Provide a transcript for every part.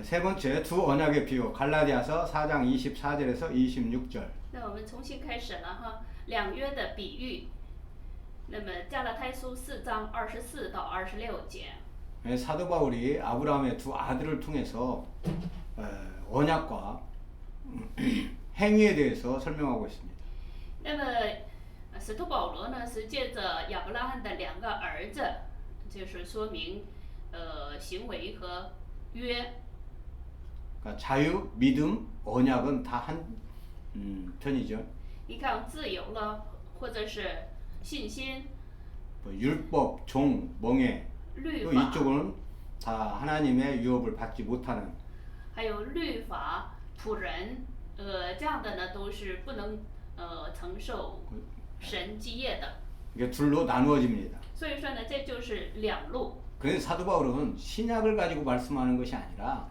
세 번째 두 언약의 비유 갈라디아서 4장 24절에서 26절. 那我们重新开始了哈，两约的比喻。那么加拉太书4章24到26节。 사도 바울이 아브라함의 두 아들을 통해서 언약과 행위에 대해서 설명하고 있습니다. 那么使徒保罗呢是借着亚伯拉罕的两个儿子，就是说明行为和约。 그러니까 자유, 믿음, 언약은 다 한 편이죠. 你看自由了，或者是信心、 율법, 종, 멍에 律 또 法， 이쪽은 다 하나님의 유업을 받지 못하는 还有律法、仆人，这样的呢都是不能承受神基业的。 이게 둘로 나누어집니다. 所以说呢，这就是两路。 그래서 사도 바울은 신약을 가지고 말씀하는 것이 아니라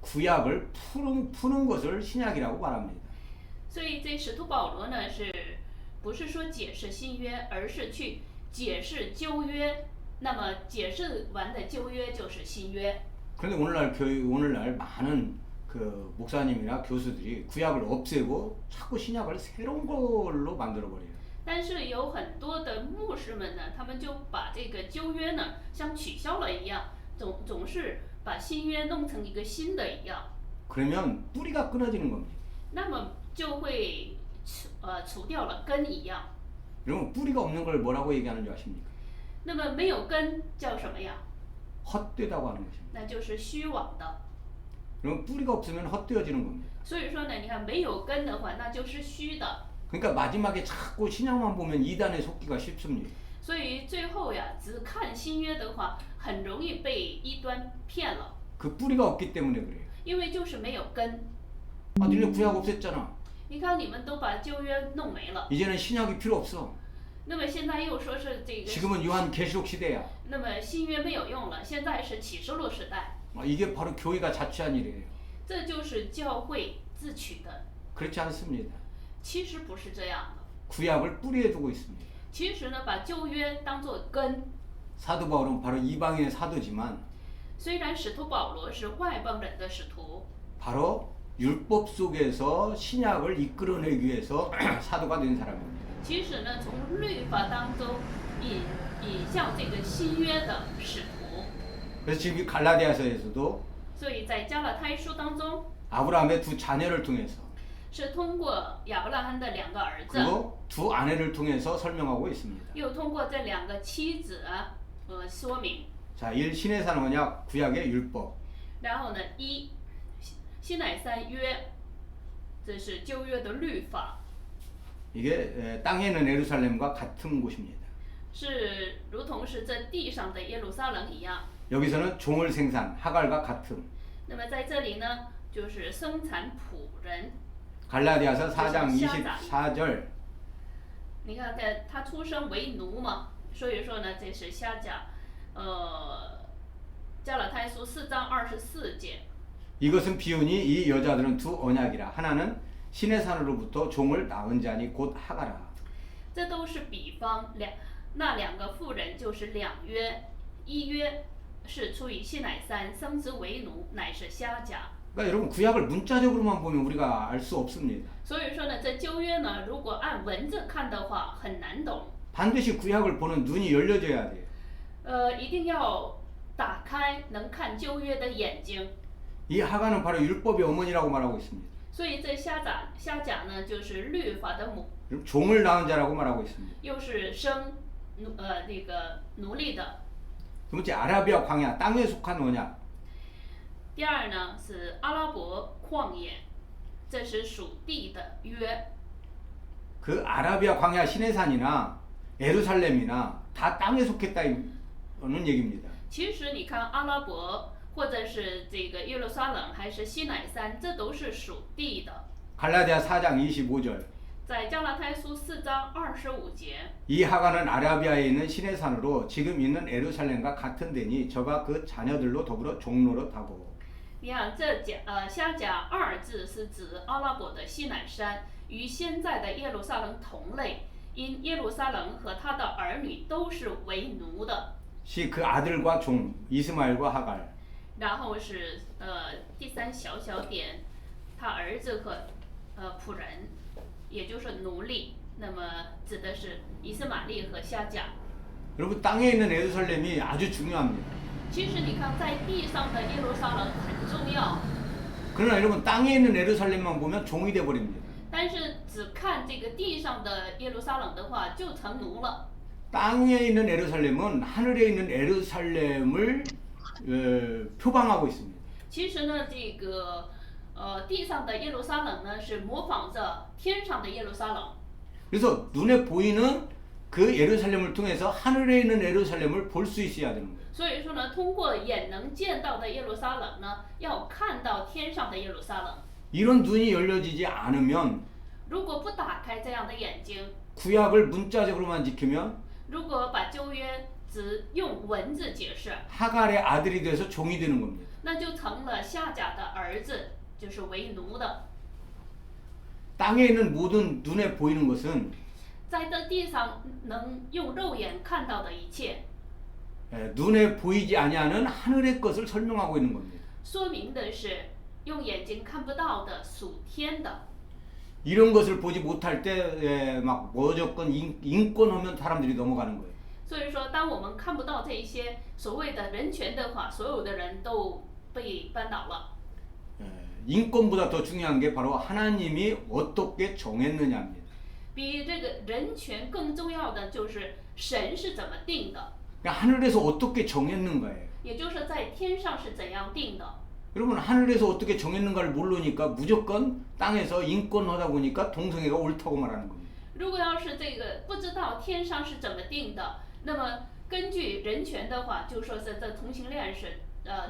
구약을 푸는 것을 신약이라고 말합니다. 所以这使徒保罗呢不是说解释新约，而是去解释旧约。那么解释完的旧约就是新约。 그런데 오늘날 많은 그 목사님이나 교수들이 구약을 없애고 자꾸 신약을 새로운 걸로 만들어 버려요. 但是有很多的牧师们呢，他们就把这个旧约呢像取消了一样，总是把新约弄成一个新的一样。 그러면 뿌리가 끊어지는 겁니다. 那么就会除掉了根一样。 여러분 뿌리가 없는 걸 뭐라고 얘기하는 줄 아십니까? 那么没有根叫什么呀？ 헛되다고 하는 것입니다. 那就是虚妄的。 그럼 뿌리가 없으면 헛되어지는 겁니다. 所以说呢，你看没有根的话，那就是虚的。 그러니까 마지막에 자꾸 신약만 보면 이단에 속기가 쉽습니다. 所以最后呀，只看新约的话，很容易被异端骗了， 그 뿌리가 없기 때문에 그래요. 因为就是没有根。 아, 니네 구약 없앴잖아. 你看你们都把旧约弄没了， 이제는 신약이 필요 없어. 那么现在又说是这个， 지금은 요한 계시록 시대야. 那么新约没有用了，现在是启示录时代， 이게 바로 교회가 자취한 일이에요. 这就是教会自取的。 그렇지 않습니다. 其实不是这样的， 구약을 뿌리에 두고 있습니다. 其实呢，把旧约当作根。 사도 바울은 바로 이방인의 사도지만 虽然使徒保罗是外邦人的使徒， 바로 율법 속에서 신약을 이끌어내기 위해서 사도가 된 사람입니다. 其实呢，从律法当中引向这个新约的使徒。 그래서 지금 이 갈라디아서에서도 所以在加拉太书当中， 아브라함의 두 자녀를 통해서 是通过亚伯拉罕的两个儿子， 그리고 두 아내를 통해서 설명하고 있습니다. 又通过这两个妻子说明。 자, 1. 신해산 언약, 구약의 율법. 然后呢，西乃山约，这是旧约的律法， 이게 땅에 있는 예루살렘과 같은 곳입니다. 是如同是这地上的耶路撒冷一样。 여기서는 종을 생산, 하갈과 같음. 那么在这里呢，就是生产仆人。 갈라디아서 4장 24절. 你看他出生为奴嘛，所以说呢，这是瞎讲。加拉太书4章24节。 이것은 비유니 이 여자들은 두 언약이라. 하나는 신의 산으로부터 종을 낳은 자니 곧 하가라. 这都是比方，那两个妇人就是两约，一约是出于西乃山，生之为奴，乃是瞎讲。 그러니까 여러분 구약을 문자적으로만 보면 우리가 알 수 없습니다. 所以说呢，这旧约呢，如果按文字看的话，很难懂。 반드시 구약을 보는 눈이 열려져야 돼요. 一定要打开能看旧约的眼睛。 이 하가는 바로 율법의 어머니라고 말하고 있습니다. 所以这瞎讲呢，就是律法的母， 종을 낳은 자라고 말하고 있습니다. 又是生那个奴隶的。 두 번째 아라비아 광야, 땅에 속한 언약. 第二呢是阿拉伯旷野，这是属地的约。 그 아라비아 광야 시내산이나 예루살렘이나 다 땅에 속했다는 얘기입니다. 其实你看阿拉伯或者是这个耶路撒冷还是西乃山，这都是属地的。 갈라디아 4장 25절. 在加拉太书4章25节， 이 하가는 아라비아에 있는 시내산으로 지금 있는 예루살렘과 같은 데니 저가 그 자녀들로 더불어 종노릇하고. 你看瞎甲二字是指阿拉伯的西乃山，与现在的耶路撒冷同类，因耶路撒冷和他的儿女都是为奴的。그 아들과 종 이스마엘과 하갈. 然后是第三小点，他儿子和仆人，也就是奴隶，那么指的是以斯玛利和夏甲。 여러분 땅에 있는 예루살렘이 아주 중요합니다. 其实你看，在地上的耶路撒冷很重要， 그러나 여러분 땅에 있는 예루살렘만 보면 종이 돼 버립니다. 但是只看这个地上的耶路撒冷的话，就成奴了。 땅에 있는 예루살렘은 하늘에 있는 예루살렘을 표방하고 있습니다. 其实呢，这个地上的耶路撒冷呢，是模仿着天上的耶路撒冷。 그래서 눈에 보이는 그 예루살렘을 통해서 하늘에 있는 예루살렘을 볼 수 있어야 되는 거예요. 所以说呢，通过眼能见到的耶路撒冷呢，要看到天上的耶路撒冷。 이런 눈이 열려지지 않으면 如果不打开这样的眼睛， 구약을 문자적으로만 지키면 如果把旧约只用文字解释， 하갈의 아들이 돼서 종이 되는 겁니다. 那就成了夏甲的儿子，就是为奴的。 땅에 있는 모든 눈에 보이는 것은 在这地上能用肉眼看到的一切， 눈에 보이지 아니하는 하늘의 것을 설명하고 있는 겁니다. 说明的是用眼睛看不到的属天的。 이런 것을 보지 못할 때 막 무조건 인권하면 사람들이 넘어가는 거예요. 所以说，当我们看不到这一些所谓的人权的话，所有的人都被扳倒了。 인권보다 더 중요한 게 바로 하나님이 어떻게 정했느냐입니다. 比这个人权更重要的就是神是怎么定的， 그러니까 하늘에서 어떻게 정했는가예요. 也就是在天上是怎样定的。 여러분 하늘에서 어떻게 정했는가를 모르니까 무조건 땅에서 인권하다 보니까 동성애가 옳다고 말하는 겁니다. 如果要是这个不知道天上是怎么定的，那么根据人权的话，就说是这同性恋是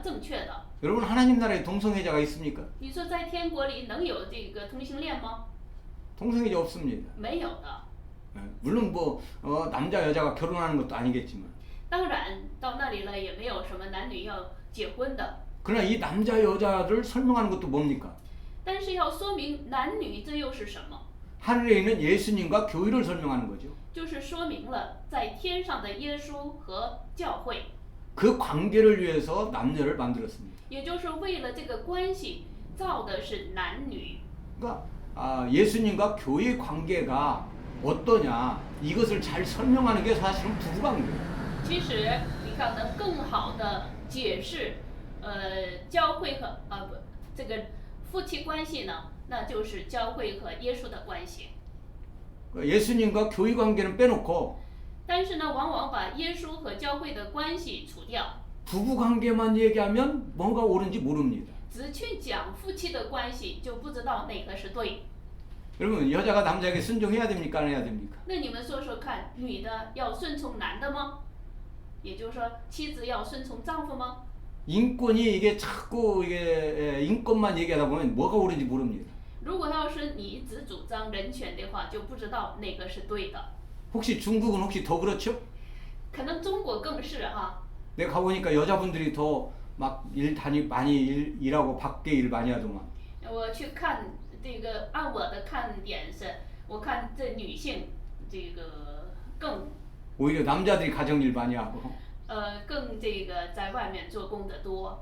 正确的。 여러분 하나님 나라에 동성애자가 있습니까? 你说在天国里能有这个同性恋吗？ 동성애자 없습니다. 没有的。 물론 뭐 남자 여자가 결혼하는 것도 아니겠지만 当然到那里了也没有什么男女要结婚的， 그러나 이 남자 여자를 설명하는 것도 뭡니까? 但是要说明男女这又是什么？ 하늘에 있는 예수님과 교회를 설명하는 거죠. 就是说明了在天上的耶稣和教会， 그 관계를 위해서 남녀를 만들었습니다. 也就是为了这个关系造的是男女。 그러니까 예수님과 교회 관계가 어떠냐 이것을 잘 설명하는 게 사실은 부부 관계예요. 其实你看能更好的解释教会和这个夫妻关系呢，那就是教会和耶稣的关系。 예수님과 교회 관계는 빼놓고 但是呢，往往把耶稣和教会的关系除掉， 부부 관계만 얘기하면 뭔가 옳은지 모릅니다. 只去讲夫妻的关系，就不知道哪个是对。 여러분 여자가 남자에게 순종해야 됩니까 안 해야 됩니까? 那你们说说看，女的要顺从男的吗？也就是说，妻子要顺从丈夫吗？ 인권이 이게 자꾸 이게 인권만 얘기하다 보면 뭐가 옳은지 모릅니다. 如果要是你只主张人权的话，就不知道哪个是对的。 혹시 중국은 혹시 더 그렇죠? 可能中国更是哈。 내가 가보니까 여자분들이 더 막 많이 일하고 밖에 일 많이 하더만. 我去看这个，按我的看点是，我看这女性这个更 오히려 남자들이 가정일 많이 하고. 更这个在外面做工的多。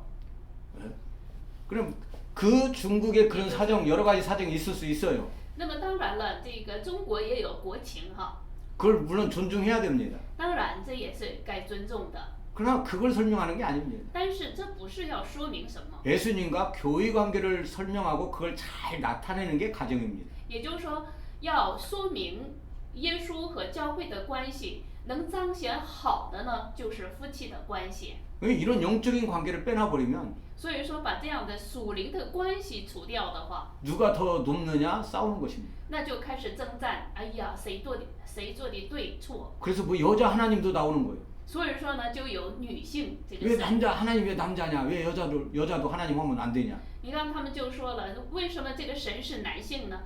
그럼 그 중국의 그런 사정 여러 가지 사정이 있을 수 있어요. 那么当然了，这个中国也有国情哈， 그걸 물론 존중해야 됩니다. 当然这也是该尊重的。 그러나 그걸 설명하는 게 아닙니다. 但是这不是要说明什么， 예수님과 교회 관계를 설명하고 그걸 잘 나타내는 게 가정입니다. 也就是说要说明耶稣和教会的关系，能彰显好的呢，就是夫妻的关系。 이런 영적인 관계를 빼놔버리면 所以说，把这样的属灵的关系除掉的话， 누가 더 높느냐 싸우는 것입니다. 那就开始征战。哎呀，谁做的对错？ 그래서 뭐 여자 하나님도 나오는 거예요. 所以说呢，就有女性这个 왜 神。 하나님 왜 남자냐? 왜 여자도 하나님 하면 안 되냐? 你看他们就说了，为什么这个神是男性呢？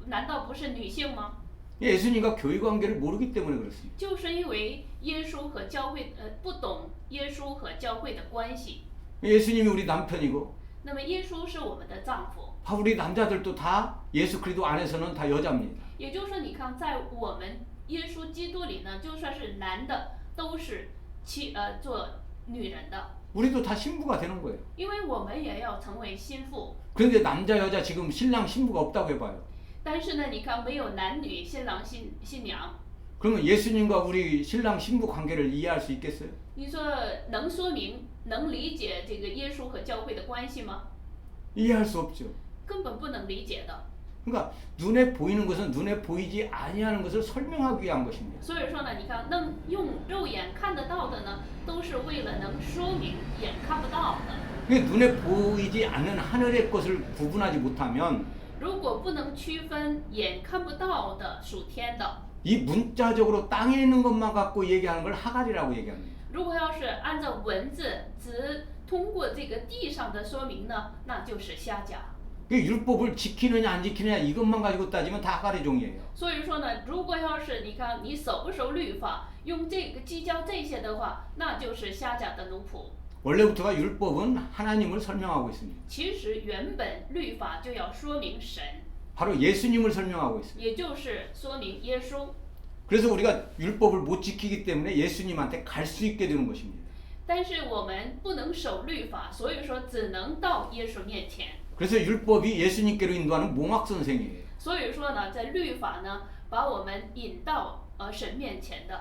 难道不是女性吗？ 예수님과 교회 관계를 모르기 때문에 그렇습니다. 就是因为耶稣和教会不懂耶稣和教会的关系。 예수님이 우리 남편이고 那么耶稣是我们的丈夫， 우리 남자들도 다 예수 그리스도 안에서는 다 여자입니다. 也就是说，你看在我们耶稣基督里呢，就算是男的都是做女人的， 우리도 다 신부가 되는 거예요. 因为我们也要成为心腹。 그런데 남자 여자 지금 신랑 신부가 없다고 해봐요. 但是呢，你看没有男女新郎新娘， 그러면 예수님과 우리 신랑 신부 관계를 이해할 수 있겠어요? 你说能说明能理解这个耶稣和教会的关系吗？ 이해할 수 없죠. 根本不能理解的。 그러니까 눈에 보이는 것은 눈에 보이지 아니하는 것을 설명하기 위한 것입니다. 所以说呢，你看能用肉眼看得到的呢，都是为了能说明眼看不到的。 그러니까 눈에 보이지 않는 하늘의 것을 구분하지 못하면 如果不能区分眼看不到的属天的， 이 문자적으로 땅에 있는 것만 갖고 얘기하는 걸 하갈이라고 얘기합니다. 如果要是按照文字只通过这个地上的说明呢，那就是瞎讲。 그 율법을 지키느냐 안 지키느냐 이것만 가지고 따지면 다 하갈의 종이에요. 所以说呢，如果要是你看你守不守律法，用这个计较这些的话，那就是瞎讲的奴仆。 원래부터가 율법은 하나님을 설명하고 있습니다. 其实原本律法就要说明神， 바로 예수님을 설명하고 있습니다. 也就是说明耶稣。 그래서 우리가 율법을 못 지키기 때문에 예수님한테 갈 수 있게 되는 것입니다. 但是我们不能守律法，所以说只能到耶稣面前。 그래서 율법이 예수님께로 인도하는 몽학 선생이에요. 所以说呢，在律法呢，把我们引到神面前的。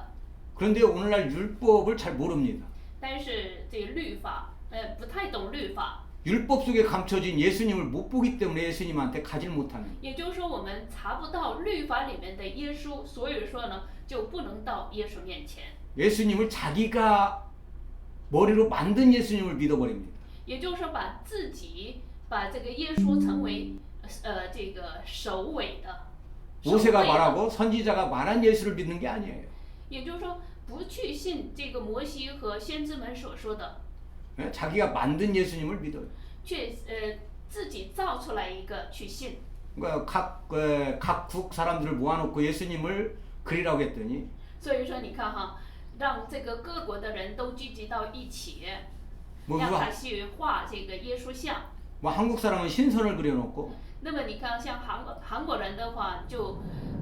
그런데 오늘날 율법을 잘 모릅니다. 但是这个律法，不太懂律法， 율법 속에 감춰진 예수님을 못 보기 때문에 예수님한테 가질 못하는. 也就是说我们查不到律法里面的耶稣，所以说呢，就不能到耶稣面前。 예수님을 자기가 머리로 만든 예수님을 믿어버립니다. 也就是说把自己把这个耶稣成为这个首尾的。 모세가 말하고 선지자가 말한 예수를 믿는 게 아니에요. 也就是说不去信这个摩西和先知们所说的， 자기가 만든 예수님을 믿어요. 却自己造出来一个去信。 그러니까 각국 사람들을 모아놓고 예수님을 그리라고 했더니 所以说你看哈，让这个各国的人都聚集到一起， 뭐, 让他去画这个耶稣像。 뭐 한국 사람은 신선을 그려놓고 那么你看，像韩国人的话，就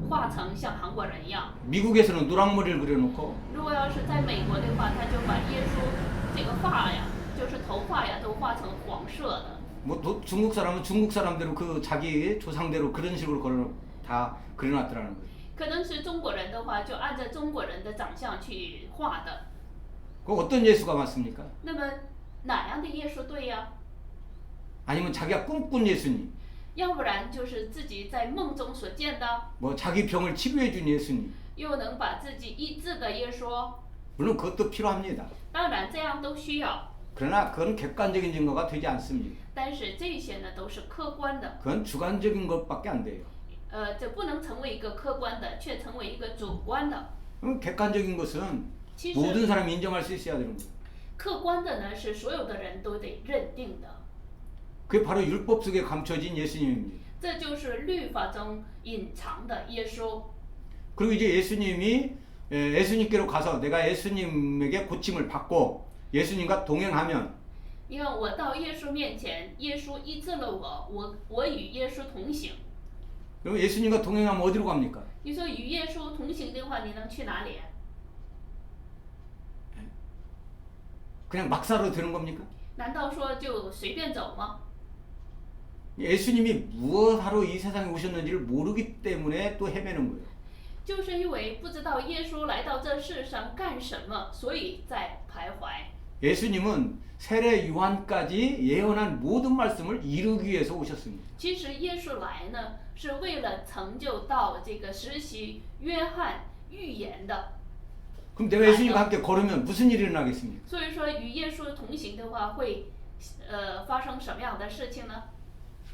画成像韩国人一样。 미국에서는 노랑머리를 그려놓고 如果要是在美国的话，他就把耶稣这个发呀，就是头发呀，都画成黄色的。 뭐 중국 사람은 중국 사람대로 그 자기 조상대로 그런 식으로 다 그려놨더라는 거예요. 可能是中国人的话，就按照中国人的长相去画的。 그 어떤 예수가 맞습니까? 那么哪样的耶稣对呀？ 아니면 자기가 꿈꾼 예수님, 要不然就是自己在梦中所见的， 뭐 자기 병을 치료해준 예수님. 又能把自己医治的耶稣。 물론 그것도 필요합니다. 当然这样都需要， 그러나 그건 객관적인 증거가 되지 않습니다. 但是这些呢都是客观的， 그건 주관적인 것밖에 안 돼요. 这不能成为一个客观的，却成为一个主观的。 객관적인 것은 其实 모든 사람이 인정할 수 있어야 되는 거예요. 客观的呢是所有的人都得认定的， 그게 바로 율법 속에 감춰진 예수님입니다. 这就是律法中隐藏的耶稣。 그리고 이제 예수님께로 가서 내가 예수님에게 고침을 받고 예수님과 동행하면 你看，我到耶稣面前，耶稣医治了我，我与耶稣同行。 그럼 예수님과 동행하면 어디로 갑니까? 你说与耶稣同行的话，你能去哪里？ 그냥 막사로 되는 겁니까? 难道说就随便走吗？ 예수님이 무엇하러 이 세상에 오셨는지를 모르기 때문에 또 헤매는 거예요. 就是因为不知道耶稣来到这世上干什么，所以在徘徊。 예수님은 세례 요한까지 예언한 모든 말씀을 이루기 위해서 오셨습니다. 其实耶稣来呢，是为了成就到这个实习约翰预言的。 그럼 내가 예수님과 함께 걸으면 무슨 일이 일어나겠습니까? 所以说与耶稣同行的话，会发生什么样的事情呢？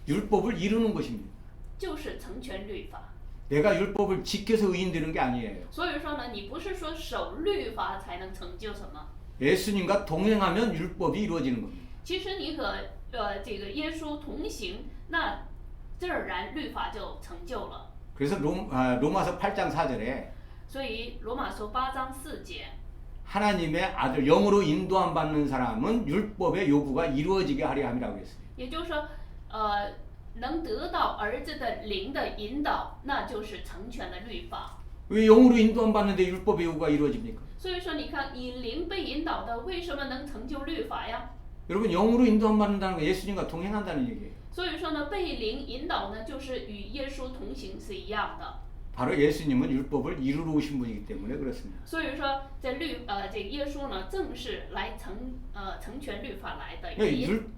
율법을 이루는 것입니다. 就是成全律法。 내가 율법을 지켜서 의인 되는 게 아니에요. 所以说呢，你不是说守律法才能成就什么， 예수님과 동행하면 율법이 이루어지는 겁니다. 其实你和这个耶稣同行，那自然律法就成就了。 그래서 로마서 8장 4절에 所以罗马书8章4节， 하나님의 아들 영으로 인도함 받는 사람은 율법의 요구가 이루어지게 하려 함이라고 했어요. 也就是说，能得到儿子的灵的引导，那就是成全了律法。 왜 영으로 인도함 받는데 율법의 요구가 이루어집니까? 所以说，你看以灵被引导的，为什么能成就律法呀？ 여러분 영으로 인도받는다는 거 예수님과 동행한다는 얘기예요. 所以说呢，被灵引导呢，就是与耶稣同行是一样的。 바로 예수님은 율법을 이루러 오신 분이기 때문에 그렇습니다. 所以说，这个耶稣呢，正是来成全律法来的。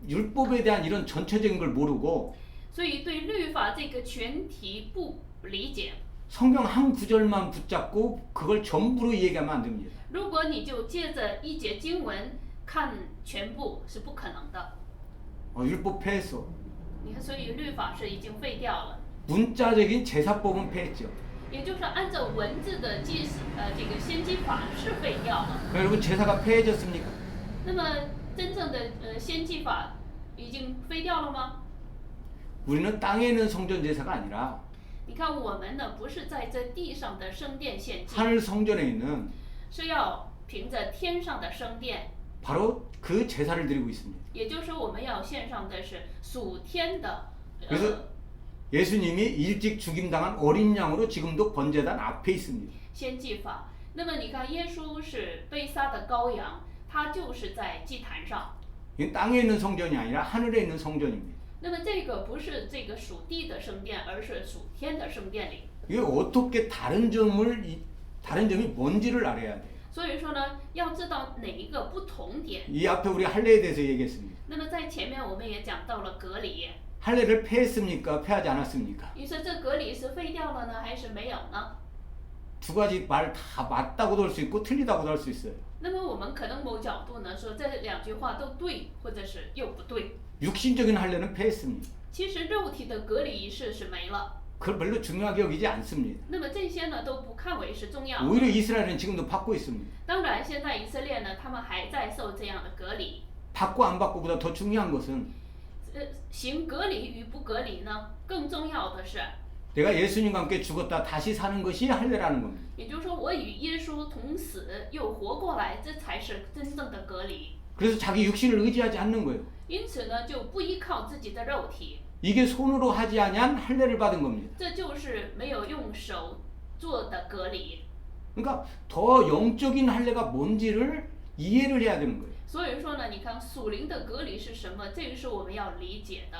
율법에 대한 이런 전체적인 걸 모르고 所以对律法这个全体不理解。 성경 한 구절만 붙잡고 그걸 전부로 얘기하면 안 됩니다. 如果你就接着一节经文看全部是不可能的。 율법 폐했어. 你看，所以律法是已经废掉了。 문자적인 제사법은 폐했죠. 也就是说，按照文字的这个先基法是废掉了。 여러분 제사가 폐해졌습니까? 那么真正的先基法已经废掉了吗？ 우리는 땅에 있는 성전 제사가 아니라 你看我们呢，不是在这地上的圣殿献祭， 하늘 성전에 있는 是要凭着天上的圣殿。 바로 그 제사를 드리고 있습니다. 也就是说，我们要献上的是属天的。 그래서 예수님이 일찍 죽임당한 어린 양으로 지금도 번제단 앞에 있습니다. 先祭法。那么你看，耶稣是被杀的羔羊，他就是在祭坛上。 이건 땅에 있는 성전이 아니라 하늘에 있는 성전입니다. 那么这个不是这个属地的圣殿，而是属天的圣殿里。 이게 어떻게 다른 점이 뭔지를 알아야 돼요. 所以说呢，要知道哪一个不同点。 이 앞에 우리 할례에 대해서 얘기했습니다. 那么在前面我们也讲到了隔离。 할례를 폐했습니까? 폐하지 않았습니까? 你说这隔离是废掉了呢，还是没有呢？ 두 가지 말 다 맞다고도 할 수 있고 틀리다고도 할 수 있어요. 那么我们可能某角度呢说这两句话都对，或者是又不对。 육신적인 할례는 폐했습니다. 其实肉体的隔离仪式是没了。 그걸 별로 중요하게 여기지 않습니다. 那么这些呢都不看为是重要的。 오히려 이스라엘은 지금도 받고 있습니다. 当然，现在以色列呢，他们还在受这样的隔离。 받고 안 받고보다 더 중요한 것은 行隔离与不隔离呢，更重要的是， 내가 예수님과 함께 죽었다 다시 사는 것이 할례라는 겁니다. 也就是说，我与耶稣同死又活过来，这才是真正的隔离。 그래서 자기 육신을 의지하지 않는 거예요. 因此呢，就不依靠自己的肉体， 이게 손으로 하지 아니한 할례를 받은 겁니다. 这就是没有用手做的隔离。 그러니까 더 영적인 할례가 뭔지를 이해를 해야 되는 거예요. 所以说呢，你看属灵的隔离是什么？这个是我们要理解的。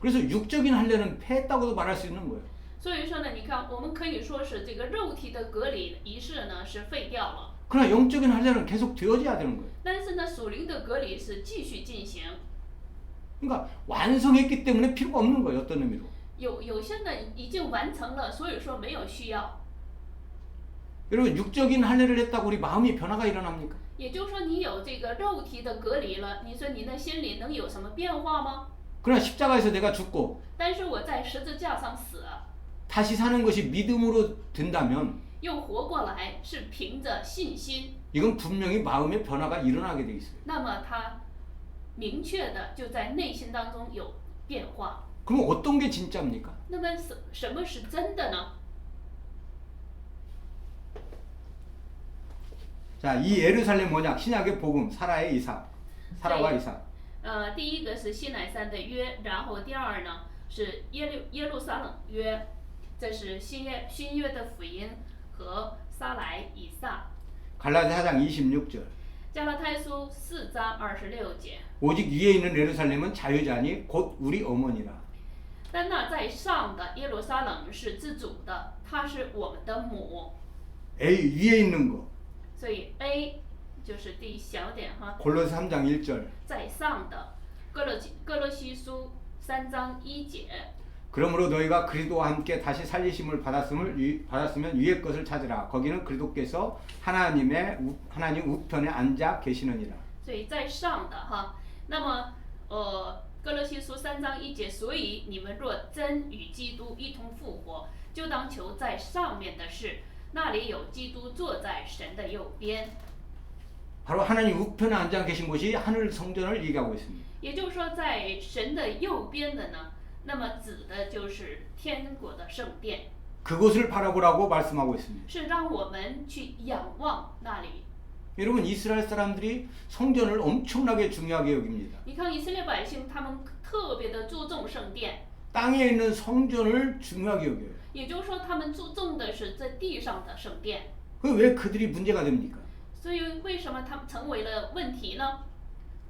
그래서 육적인 할례는 폐했다고도 말할 수 있는 거예요. 所以说呢，你看我们可以说是这个肉体的隔离仪式呢是废掉了， 그러나 영적인 할례는 계속 되어져야 되는 거예요. 但是呢，属灵的隔离是继续进行。 그러니까 완성했기 때문에 필요가 없는 거예요. 어떤 의미로. 有些呢已经完成了，所以说没有需要。 여러분 육적인 할례를 했다고 우리 마음이 변화가 일어납니까? 也就是说，你有这个肉体的隔离了，你说你的心里能有什么变化吗？ 그러나 십자가에서 내가 죽고 但是我在十字架上死， 다시 사는 것이 믿음으로 된다면 又活过来，是凭着信心。 이건 분명히 마음의 변화가 일어나게 돼 있어요. 那么他明确的就在内心当中有变化。 그럼 어떤 게 진짜입니까? 那么什么是真的呢？ 자, 이 예루살렘 언약 신약의 복음 사라의 이삭, 사라와 이삭. 第一个是西乃山的约，然后第二呢是耶路撒冷约，这是新约的福音和撒来以撒。 갈라디아 4장 26절. 加拉太书4章26节。 오직 위에 있는 예루살렘은 자유자니 곧 우리 어머니라. 但那在上的耶路撒冷是自主的，它是我们的母。 A 위에 있는 거. 所以 A 就是第小点哈， 골로새 3장 1절. 在上的哥罗西书3章1节。 그러므로 너희가 그리스도와 함께 다시 살리심을 받았으면 위의 것을 찾으라. 거기는 그리스도께서 하나님 우편에 앉아 계시느니라. 所以在上的哈，那么哥罗西书3章1节，所以你们若真与基督一同复活，就当求在上面的事，那里有基督坐在神的右边。 바로 하나님 우편에 앉아 계신 곳이 하늘 성전을 얘기하고 있습니다. 也就是说，在神的右边的呢，那么指的就是天国的圣殿， 그곳을 바라보라고 말씀하고 있습니다. 是让我们去仰望那里。 여러분 이스라엘 사람들이 성전을 엄청나게 중요하게 여깁니다. 你看以色列百姓，他们特别的注重圣殿， 땅에 있는 성전을 중요하게 여겨요. 也就是说，他们注重的是在地上的圣殿。 왜 그들이 문제가 됩니까? 所以为什么它们成为了问题呢？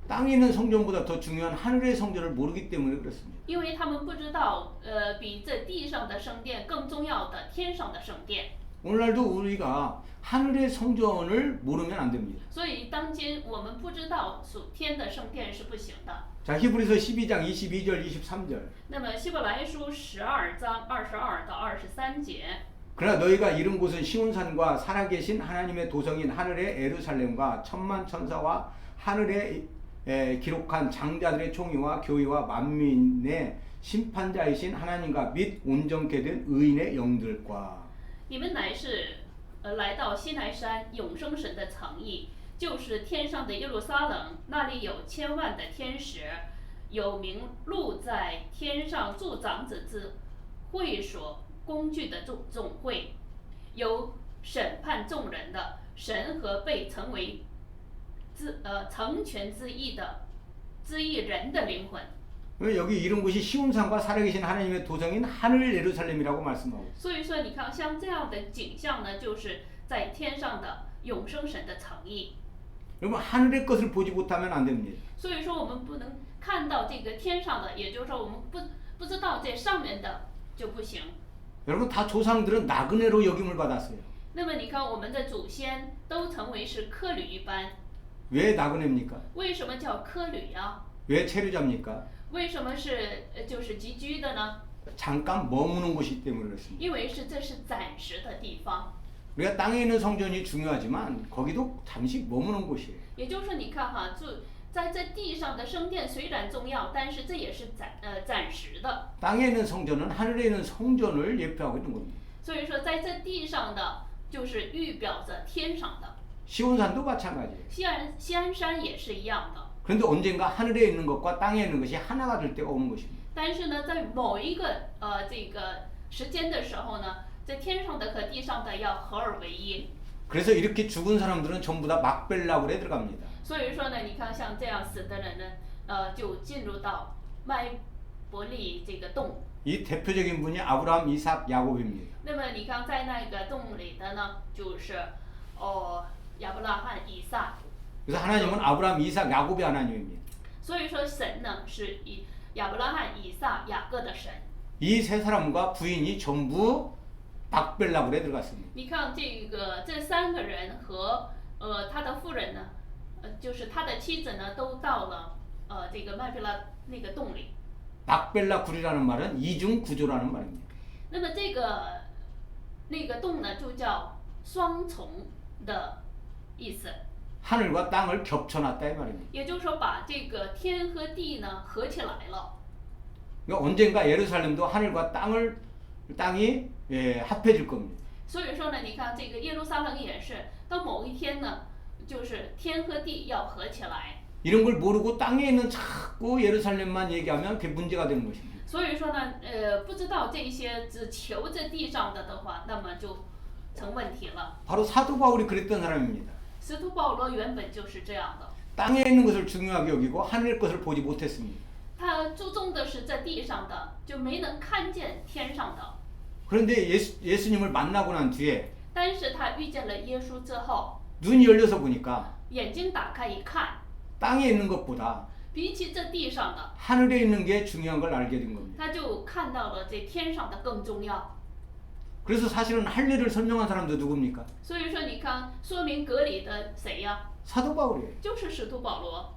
땅에 있는 성전보다 더 중요한 하늘의 성전을 모르기 때문에 그렇습니다. 因为他们不知道，比这地上的圣殿更重要的天上的圣殿。 오늘날도 우리가 하늘의 성전을 모르면 안 됩니다. 所以当今我们不知道属天的圣殿是不行的。 자, 히브리서 12장 22절 23절. 那么希伯来书12章22到23节。 그러나 너희가 이른 곳은 시온산과 살아계신 하나님의 도성인 하늘의 에루살렘과 천만 천사와 하늘에 기록한 장자들의 총의와 교회와 만민의 심판자이신 하나님과 및 온전케 된 의인의 영들과 你们乃是来到西奈山永生神的城邑，就是天上的耶路撒冷，那里有千万的天使，有名录在天上诸长子之会所工具的总会，有审判众人的神和被成为成全之意人的灵魂。 여기 이런 곳이 시온산과 살아계신 하나님의 도성인 하늘 예루살렘이라고 말씀하고 所以说，你看像这样的景象呢，就是在天上的永生神的诚意。 여러분 하늘의 것을 보지 못하면 안 됩니다. 所以说，我们不能看到这个天上的，也就是说，我们不知道这上面的就不行。 여러분 다 조상들은 나그네로 역임을 받았어요. 那么你看，我们的祖先都成为是科旅一般。 왜 나그네입니까? 为什么叫科旅啊？ 왜 체류자입니까? 为什么是就是寄居的呢？ 잠깐 머무는 곳이기 때문에 그렇습니다. 因为这是暂时的地方。 우리가 땅에 있는 성전이 중요하지만 거기도 잠시 머무는 곳이에요. 也就是说，你看哈，就在这地上的圣殿虽然重要，但是这也是暂时的。 땅에 있는 성전은 하늘에 있는 성전을 예표하고 있는 겁니다. 所以说，在这地上的就是预表着天上的。 시온산도 마찬가지예요. 西安山也是一样的。 그런데 언젠가 하늘에 있는 것과 땅에 있는 것이 하나가 될 때가 오는 것입니다. 但是呢，在某一个这个时间的时候呢，在天上的和地上的要合二为一。 그래서 이렇게 죽은 사람들은 전부 다 막벨라굴에 들어갑니다. 所以说呢，你看像这样死的人呢，就进入到麦伯利这个洞。 이 대표적인 분이 아브라함, 이삭, 야곱입니다. 那么你看在那个洞里的呢，就是亚伯拉罕、以撒。 그래서 하나님은 아브라함, 이삭, 야곱의 하나님입니다. 所以说神呢是亚伯拉罕、以撒、雅各的神。 이 세 사람과 부인이 전부 막벨라굴에 들어갔습니다. 你看这三个人和他的夫人呢，就是他的妻子呢，都到了这个麦贝拉那个洞里。 막벨라굴이라는 말은 이중 구조라는 말입니다. 那么那个洞呢，就叫双重的意思。 하늘과 땅을 겹쳐놨다 이 말입니다. 也就是说，把这个天和地呢合起来了。 그러니까 언젠가 예루살렘도 하늘과 땅이 합해질 겁니다. 所以说呢，你看这个耶路撒冷也是，到某一天呢，就是天和地要合起来。 이런 걸 모르고 땅에 있는 자꾸 예루살렘만 얘기하면 그게 문제가 되는 것입니다. 所以说呢，不知道这些，只求这地上的话，那么就成问题了。 바로 사도 바울이 그랬던 사람입니다. 使徒保罗原本就是这样的， 땅에 있는 것을 중요하게 여기고 하늘의 것을 보지 못했습니다. 他注重的是在地上的，就没能看见天上的。 그런데 예수님을 만나고 난 뒤에 但是他遇见了耶稣之后， 눈이 열려서 보니까 眼睛打开一看， 땅에 있는 것보다 比起这地上的， 하늘에 있는 게 중요한 걸 알게 된 겁니다. 他就看到了这天上的更重要。 그래서 사실은 할례를 설명한 사람도 누굽니까? 所以说，你看，说明隔离的谁呀？ 사도 바울이에요. 就是使徒保罗。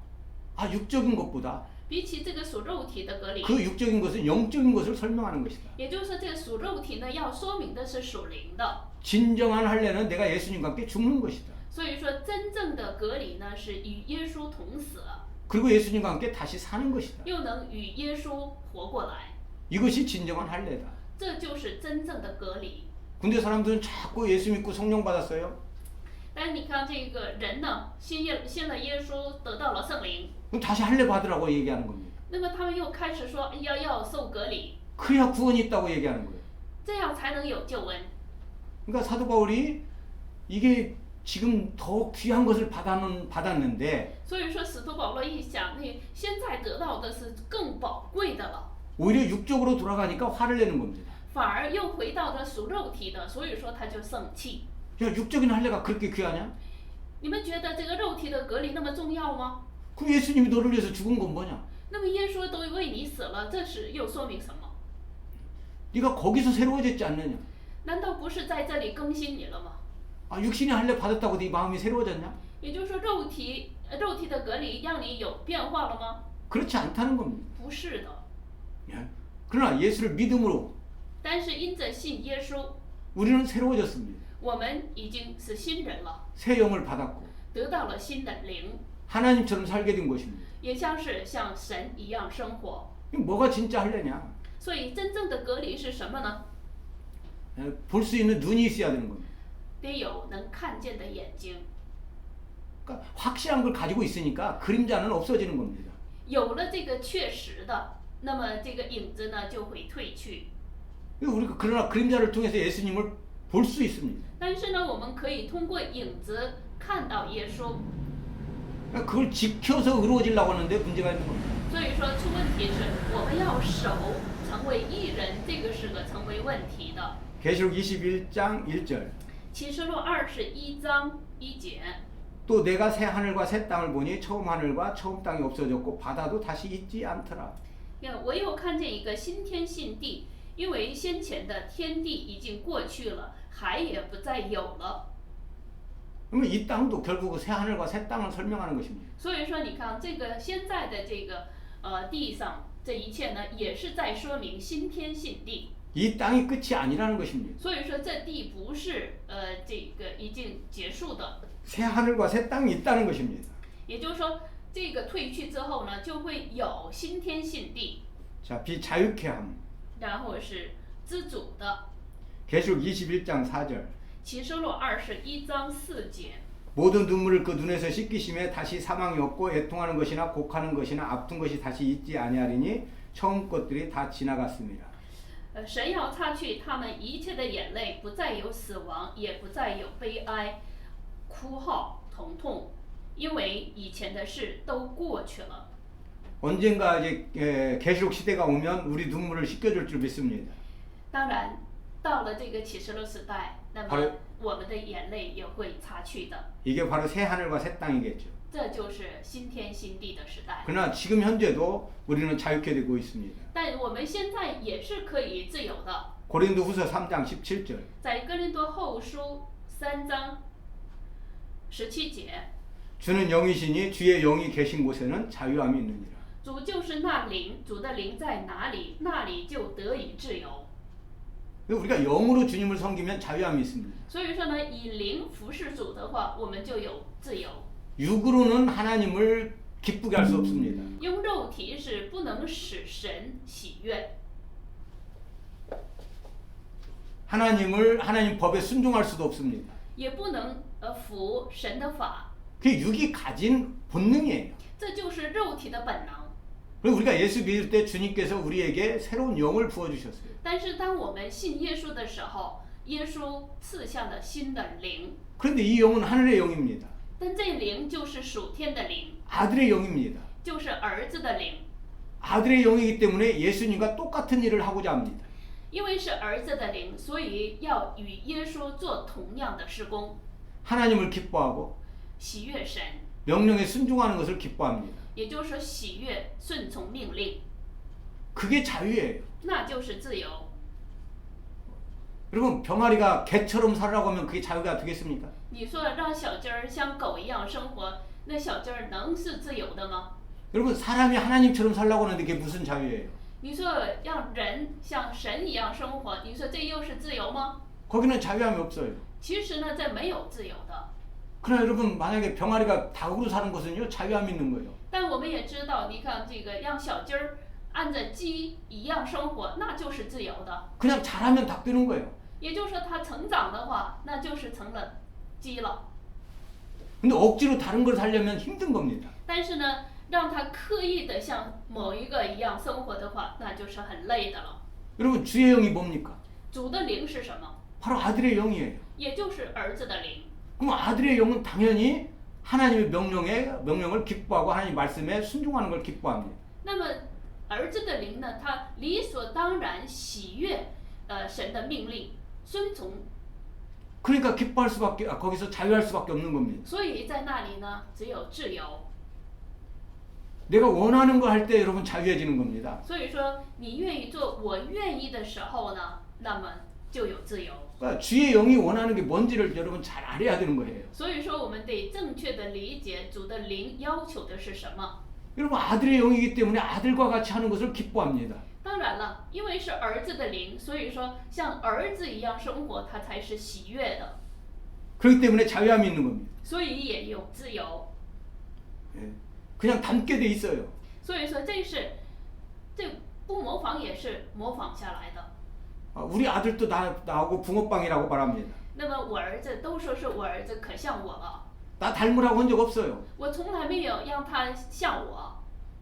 아, 육적인 것보다 比起这个属肉体的隔离， 그 육적인 것은 영적인 것을 설명하는 것이다. 也就是说，这个属肉体呢，要说明的是属灵的。 진정한 할례는 내가 예수님과 함께 죽는 것이다. 所以说，真正的隔离呢，是与耶稣同死， 그리고 예수님과 함께 다시 사는 것이다. 又能与耶稣活过来， 이것이 진정한 할례다. 这就是真正的隔离。 근데 사람들은 자꾸 예수 믿고 성령 받았어요. 但是你看这个人呢，信了耶稣，得到了圣灵， 그럼 다시 할례 받으라고 얘기하는 겁니다. 那么他们又开始说要受隔离， 그래야 구원이 있다고 얘기하는 거예요. 这样才能有救恩。 그러니까 사도 바울이 이게 지금 더 귀한 것을 받았는데 所以说，使徒保罗一想，那现在得到的是更宝贵的了， 오히려 육적으로 돌아가니까 화를 내는 겁니다. 反而又回到了属肉体的，所以说他就生气。 야, 육적인 할례가 그렇게 귀하냐? 你们觉得这个肉体的隔离那么重要吗？ 그럼 예수님이 너를 위해서 죽은 건 뭐냐? 那么耶稣都为你死了，这是又说明什么？ 네가 거기서 새로워졌지 않느냐? 难道不是在这里更新你了吗？ 아, 육신의 할례 받았다고 네 마음이 새로워졌냐? 也就是说肉体的隔离让你有变化了吗？ 그렇지 않다는 겁니다. 不是的。 예. 그러나 예수를 믿음으로 但是因着信耶稣， 우리는 새로워졌습니다. 我们已经是新人了， 새 영을 받았고 得到了新的灵， 하나님처럼 살게 된 것입니다. 也像是像神一样生活。 이게 뭐가 진짜 할례냐? 所以真正的隔离是什么呢？ 볼 수 있는 눈이 있어야 되는 겁니다. 得有能看见的眼睛。 그러니까 확실한 걸 가지고 있으니까 그림자는 없어지는 겁니다. 有了这个确实的，那么这个影子呢就会退去。 우리가 그러나 그림자를 통해서 예수님을 볼 수 있습니다. 但是呢，我们可以通过影子看到耶稣。 그러니까 그걸 지켜서 의로워지려고 하는데 문제가 있는 겁니다. 所以说出问题是我们要守成为义人，这个是个成为问题的。 계시록 21장 1절. 启示录21章1节。 또 내가 새 하늘과 새 땅을 보니 처음 하늘과 처음 땅이 없어졌고 바다도 다시 있지 않더라. 我又看见一个新天新地，因为先前的天地已经过去了，海也不再有了。 그러면 이 땅도 결국 새 하늘과 새 땅을 설명하는 것입니다. 所以说，你看这个现在的这个地上这一切呢，也是在说明新天新地。 이 땅이 끝이 아니라는 것입니다. 所以说，这地不是这个已经结束的。 새 하늘과 새 땅이 있다는 것입니다. 也就是说，这个退去之后呢，就会有新天新地， 자, 비자유케 함. 然后是自主的。 계시록 21장 4절. 启示录21章4节。 모든 눈물을 그 눈에서 씻기심에 다시 사망이 없고 애통하는 것이나 곡하는 것이나 아픈 것이 다시 있지 아니하리니 처음 것들이 다 지나갔습니다. 神要擦去他们一切的眼泪，不再有死亡，也不再有悲哀、哭号、疼痛，因为以前的事都过去了。 언젠가 이제 계시록 시대가 오면 우리 눈물을 씻겨줄 줄 믿습니다. 当然，到了这个启示录时代，那么我们的眼泪也会擦去的。 이게 바로 새 하늘과 새 땅이겠죠. 这就是新天新地的时代。 그러나 지금 현재도 우리는 자유케 되고 있습니다. 但我们现在也是可以自由的。 고린도후서 3장 17절. 在哥林多后书3章17节， 주는 영이시니 주의 영이 계신 곳에는 자유함이 있느니라. 主就是那灵，主的灵在哪里，那里就得以自由。 우리가 영으로 주님을 섬기면 자유함이 있습니다. 所以说呢，以灵服侍主的话，我们就有自由。 육으로는 하나님을 기쁘게 할 수 없습니다. 用肉体是不能使神喜悦， 하나님 법에 순종할 수도 없습니다. 也不能服神的法， 그게 육이 가진 본능이에요. 这就是肉体的本能。 그리고 우리가 예수 믿을 때 주님께서 우리에게 새로운 영을 부어 주셨어요. 但是当我们信耶稣的时候，耶稣赐下了新的灵， 그런데 이 영은 하늘의 영입니다. 但这灵就是属天的灵， 아들의 영입니다. 就是儿子的灵。 아들의 영이기 때문에 예수님과 똑같은 일을 하고자 합니다. 因为是儿子的灵，所以要与耶稣做同样的事工， 하나님을 기뻐하고 喜悦神， 명령에 순종하는 것을 기뻐합니다. 也就是说喜悦顺从命令， 그게 자유예요. 那就是自由。 여러분 병아리가 개처럼 살라고 하면 그게 자유가 되겠습니까? 你说让小鸡儿像狗一样生活，那小鸡儿能是自由的吗？ 여러분 사람이 하나님처럼 살라고 하는데 그게 무슨 자유예요? 你说让人像神一样生活，你说这又是自由吗？ 거기는 자유함이 없어요. 其实呢，这没有自由的。 그러나 여러분 만약에 병아리가 닭으로 사는 것은요 자유함이 있는 거예요. 但我们也知道，你看这个让小鸡儿按着鸡一样生活，那就是自由的。 그냥 잘하면 닭 되는 거예요. 也就是说，它成长的话，那就是成了鸡了。 근데 억지로 다른 걸 살려면 힘든 겁니다. 但是呢，让它刻意的像某一个一样生活的话，那就是很累的了。 여러분 주의 영이 뭡니까? 主的灵是什么？ 바로 아들의 영이에요. 也就是儿子的灵。 그럼 아들의 영은 당연히 하나님의 명령을 기뻐하고 하나님 말씀에 순종하는 걸 기뻐합니다. 那么儿子的灵呢，他理所当然喜悦神的命令，遵从。 그러니까 기뻐할 수밖에 거기서 자유할 수밖에 없는 겁니다. 所以在那里呢，只有自由。 내가 원하는 거 할 때 여러분 자유해지는 겁니다. 所以说，你愿意做我愿意的时候呢，那么就有自由。 그러니까 주의 영이 원하는 게 뭔지를 여러분 잘 알아야 되는 거예요. 所以说，我们得正确的理解主的灵要求的是什么。 여러분 아들의 영이기 때문에 아들과 같이 하는 것을 기뻐합니다. 当然了，因为是儿子的灵，所以说像儿子一样生活，他才是喜悦的， 그렇기 때문에 자유함이 있는 겁니다. 所以也有自由。 예. 그냥 담게 돼 있어요. 所以说，这不模仿也是模仿下来的。 우리 아들도 나하고 붕어빵이라고 말합니다. 那么我儿子都说是我儿子可像我了， 나 닮으라고 한 적 없어요. 我从来没有让他像我。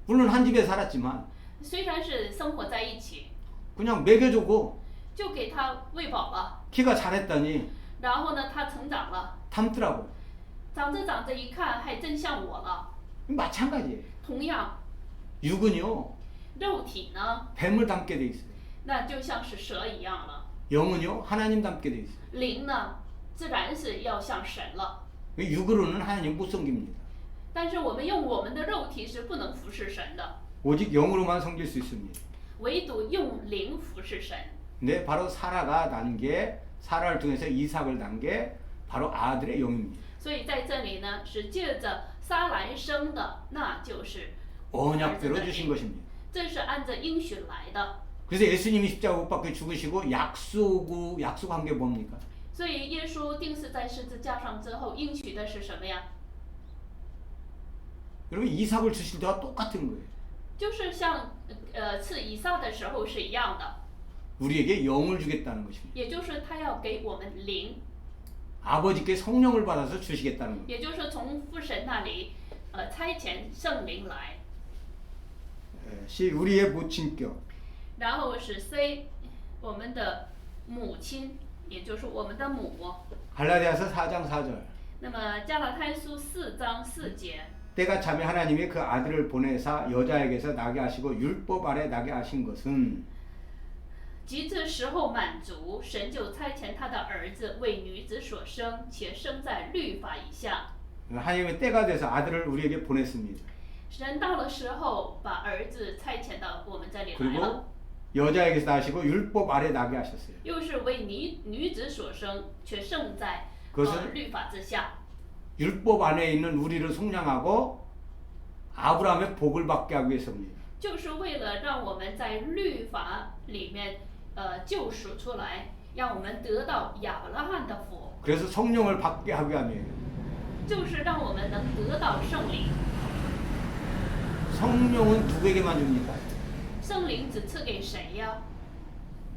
물론 한 집에 살았지만 虽然是生活在一起， 그냥 먹여주고 就给他喂饱了， 키가 자랬더니 然后呢，他成长了， 닮더라고. 长着长着一看还真像我了。 마찬가지예요. 同样， 육은요 肉体呢， 뱀을 닮게 돼 있어요. 那就像是蛇一样了； 영은요 하나님 닮게 돼 있어요. 灵呢，自然是要像神了。 육으로는 하나님 못 섬깁니다. 但是我们用我们的肉体是不能服侍神的， 오직 영으로만 섬길 수 있습니다. 唯独用灵服侍神。 근데 바로 사라가 난 게 사라를 통해서 이삭을 난 게 바로 아들의 영입니다. 所以在这里呢，是借着撒来生的，那就是儿子 언약대로 的 주신 灵， 것입니다. 这是按着应许来的。 그래서 예수님이 십자가 못 박혀 죽으시고 약속한 게 뭡니까? 所以耶稣钉死在十字架上之后，应许的是什么呀？ 여러분 이삭을 주실 때와 똑같은 거예요. 就是像赐以撒的时候是一样的， 우리에게 영을 주겠다는 것입니다. 也就是他要给我们灵， 아버지께 성령을 받아서 주시겠다는 겁니다. 也就是从父神那里差遣圣灵来， 시 우리의 모친격. 然后是 C 我们的母亲，也就是我们的母。 갈라디아서 4장 4절. 那么加拉太书4章4节， 때가 차면 하나님이 그 아들을 보내사 여자에게서 나게 하시고 율법 아래 나게 하신 것은 及至时候满足，神就差遣他的儿子为女子所生，且生在律法以下。 하나님의 때가 돼서 아들을 우리에게 보냈습니다. 神到了时候，把儿子差遣到我们这里来 그리고 了， 여자에게서 나시고 율법 아래 나게 하셨어요. 又是为女子所生，却生在 그것은 律法之下。 율법 안에 있는 우리를 속량하고 아브라함의 복을 받게 하기 위해서입니다. 就是为了让我们在律法里面救赎出来，让我们得到亚伯拉罕的福， 그래서 성령을 받게 하기 위함이에요. 就是让我们能得到圣灵。 성령은 누구에게만 줍니까? 圣灵只赐给谁呀？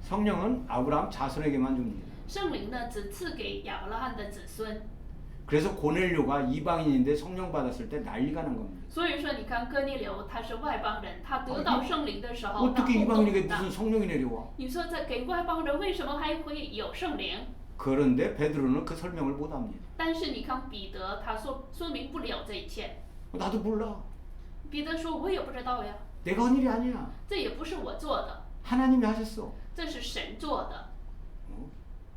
성령은 아브라함 자손에게만 줍니다. 圣灵呢，只赐给亚伯拉罕的子孙。 그래서 고넬료가 이방인인데 성령 받았을 때 난리가 난 겁니다. 所以说，你看哥尼流他是外邦人，他得到圣灵的时候，他 어떻게 轰动 이방인에게 很大 무슨 성령이 내려와? 你说这给外邦人为什么还会有圣灵？ 그런데 베드로는 그 설명을 못합니다. 但是你看彼得，他说明不了这一切。 나도 몰라. 彼得说：“我也不知道呀， 내가 한 일이 아니야. 这也不是我做的， 하나님이 하셨어. 这是神做的。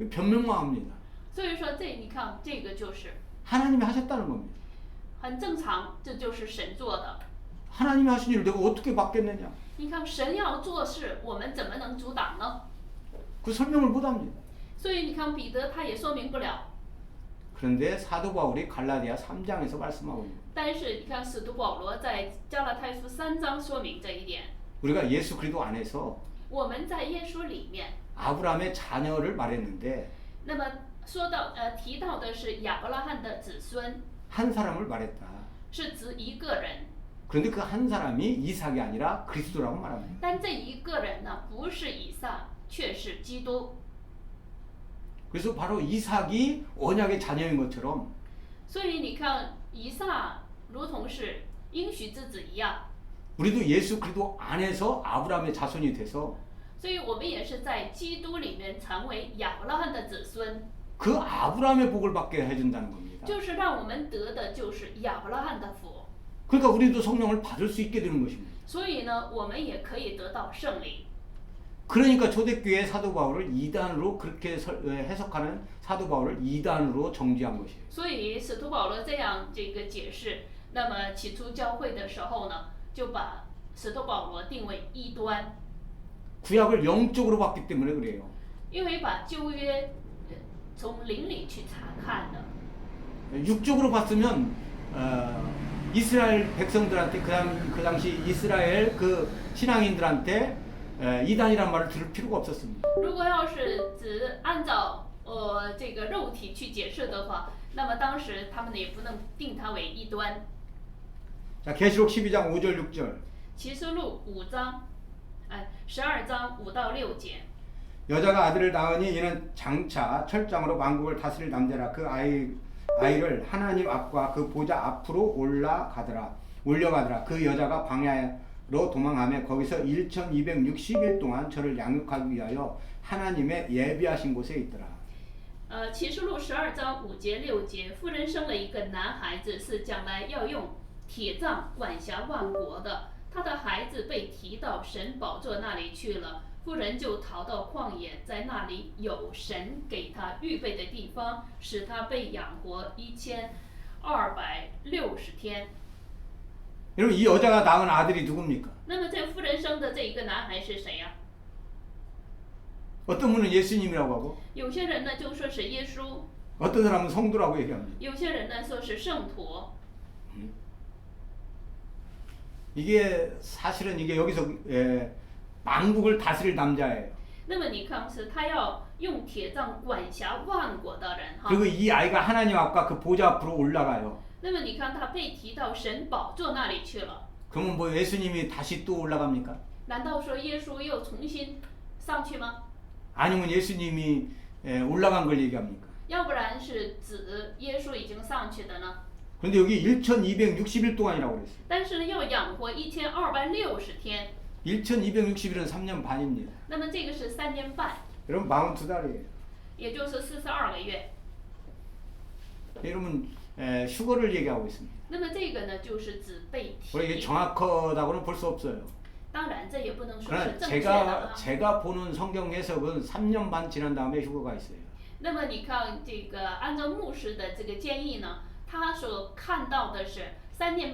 변명만 합니다. ”所以说，你看这个就是 하나님이 하셨다는 겁니다. 很正常，这就是神做的。 하나님이 하신 일을 내가 어떻게 받겠느냐? 你看神要做事，我们怎么能阻挡呢？ 그 설명을 못합니다. 所以你看彼得他也说明不了。 그런데 사도 바울이 갈라디아 3장에서 말씀하고 있는 但是你看使徒保罗在加拉太书3章说明这一点。 우리가 예수 그리스도 안에서 我们在耶稣里面， 아브라함의 자녀를 말했는데 那么说到提到的是亚伯拉罕的子孙， 한 사람을 말했다. 是指一个人。 그런데 그 한 사람이 이삭이 아니라 그리스도라고 말합니다. 但这一个人呢，不是以撒，却是基督。 그래서 바로 이삭이 언약의 자녀인 것처럼 所以你看，以撒如同是应许之子一样， 우리도 예수 그리스도 안에서 아브라함의 자손이 돼서 所以我们也是在基督里面成为亚伯拉罕的子孙， 그 아브라함의 복을 받게 해준다는 겁니다. 就是让我们得的就是亚伯拉罕的福。 그러니까 우리도 성령을 받을 수 있게 되는 것입니다. 所以呢，我们也可以得到圣灵。 그러니까 초대교회 사도 바울을 이단으로 그렇게 해석하는 사도 바울을 이단으로 정죄한 것이에요. 所以使徒保罗这样这个解释，那么起初教会的时候呢，就把使徒保罗定为异端， 구약을 영적으로 봤기 때문에 그래요. 因为把旧约从灵里去查看的。 육적으로 봤으면 이스라엘 백성들한테 그 당시 이스라엘 그 신앙인들한테 이단이란 말을 들을 필요가 없었습니다. 如果要是只按照这个肉体去解释的话，那么当时他们也不能定它为异端。 자, 계시록 12장 5절 6절. 启示录12章5到6节。 여자가 아들을 낳으니 이는 장차 철장으로 만국을 다스릴 남자라. 그 아이를 하나님 앞과 그 보좌 앞으로 올려가더라. 그 여자가 광야로 도망하며 거기서 1260일 동안 저를 양육하기 위하여 하나님의 예비하신 곳에 있더라. 启示录12章5节6节，妇人生了一个男孩子，是将来要用铁杖管辖万国的。他的孩子被提到神宝座那里去了，妇人就逃到旷野，在那里有神给他预备的地方，使他被养活1260天。 여러분 이 여자가 낳은 아들이 누굽니까? 那么这妇人生的这一个男孩是谁呀、 어떤 분은 예수님이라고 하고 有些人呢就说是耶稣， 어떤 사람은 성도라고 얘기합니다. 有些人呢说是圣徒。 이게 사실은 이게 여기서 만국을 다스릴 남자예요. 那么你看，是他要用铁杖管辖万国的人哈。 그리고 이 아이가 하나님 앞과 그 보좌 앞으로 올라가요. 那么你看，他被提到神宝座那里去了。 그러면 뭐 예수님이 다시 또 올라갑니까? 难道说耶稣又重新上去吗？ 아니면 예수님이 올라간 걸 얘기합니까? 要不然是指耶稣已经上去的呢？ 그런데 여기 1260일 동안이라고 그랬어요. 但是呢，要养活1260天， 1260일은 3년 반입니다. 那么这个是3年半， 여러분 42달이에요. 也就是42个月。 여러분 휴거를 얘기하고 있습니다. 那么这个呢，就是指被 우리 이게 提。 정확하다고는 볼 수 없어요. 当然，这也不能说 그러나 是正确的啊。 제가 보는 성경 해석은 3년 반 지난 다음에 휴거가 있어요. 那么你看，这个按照牧师的这个建议呢，他所看到的是3年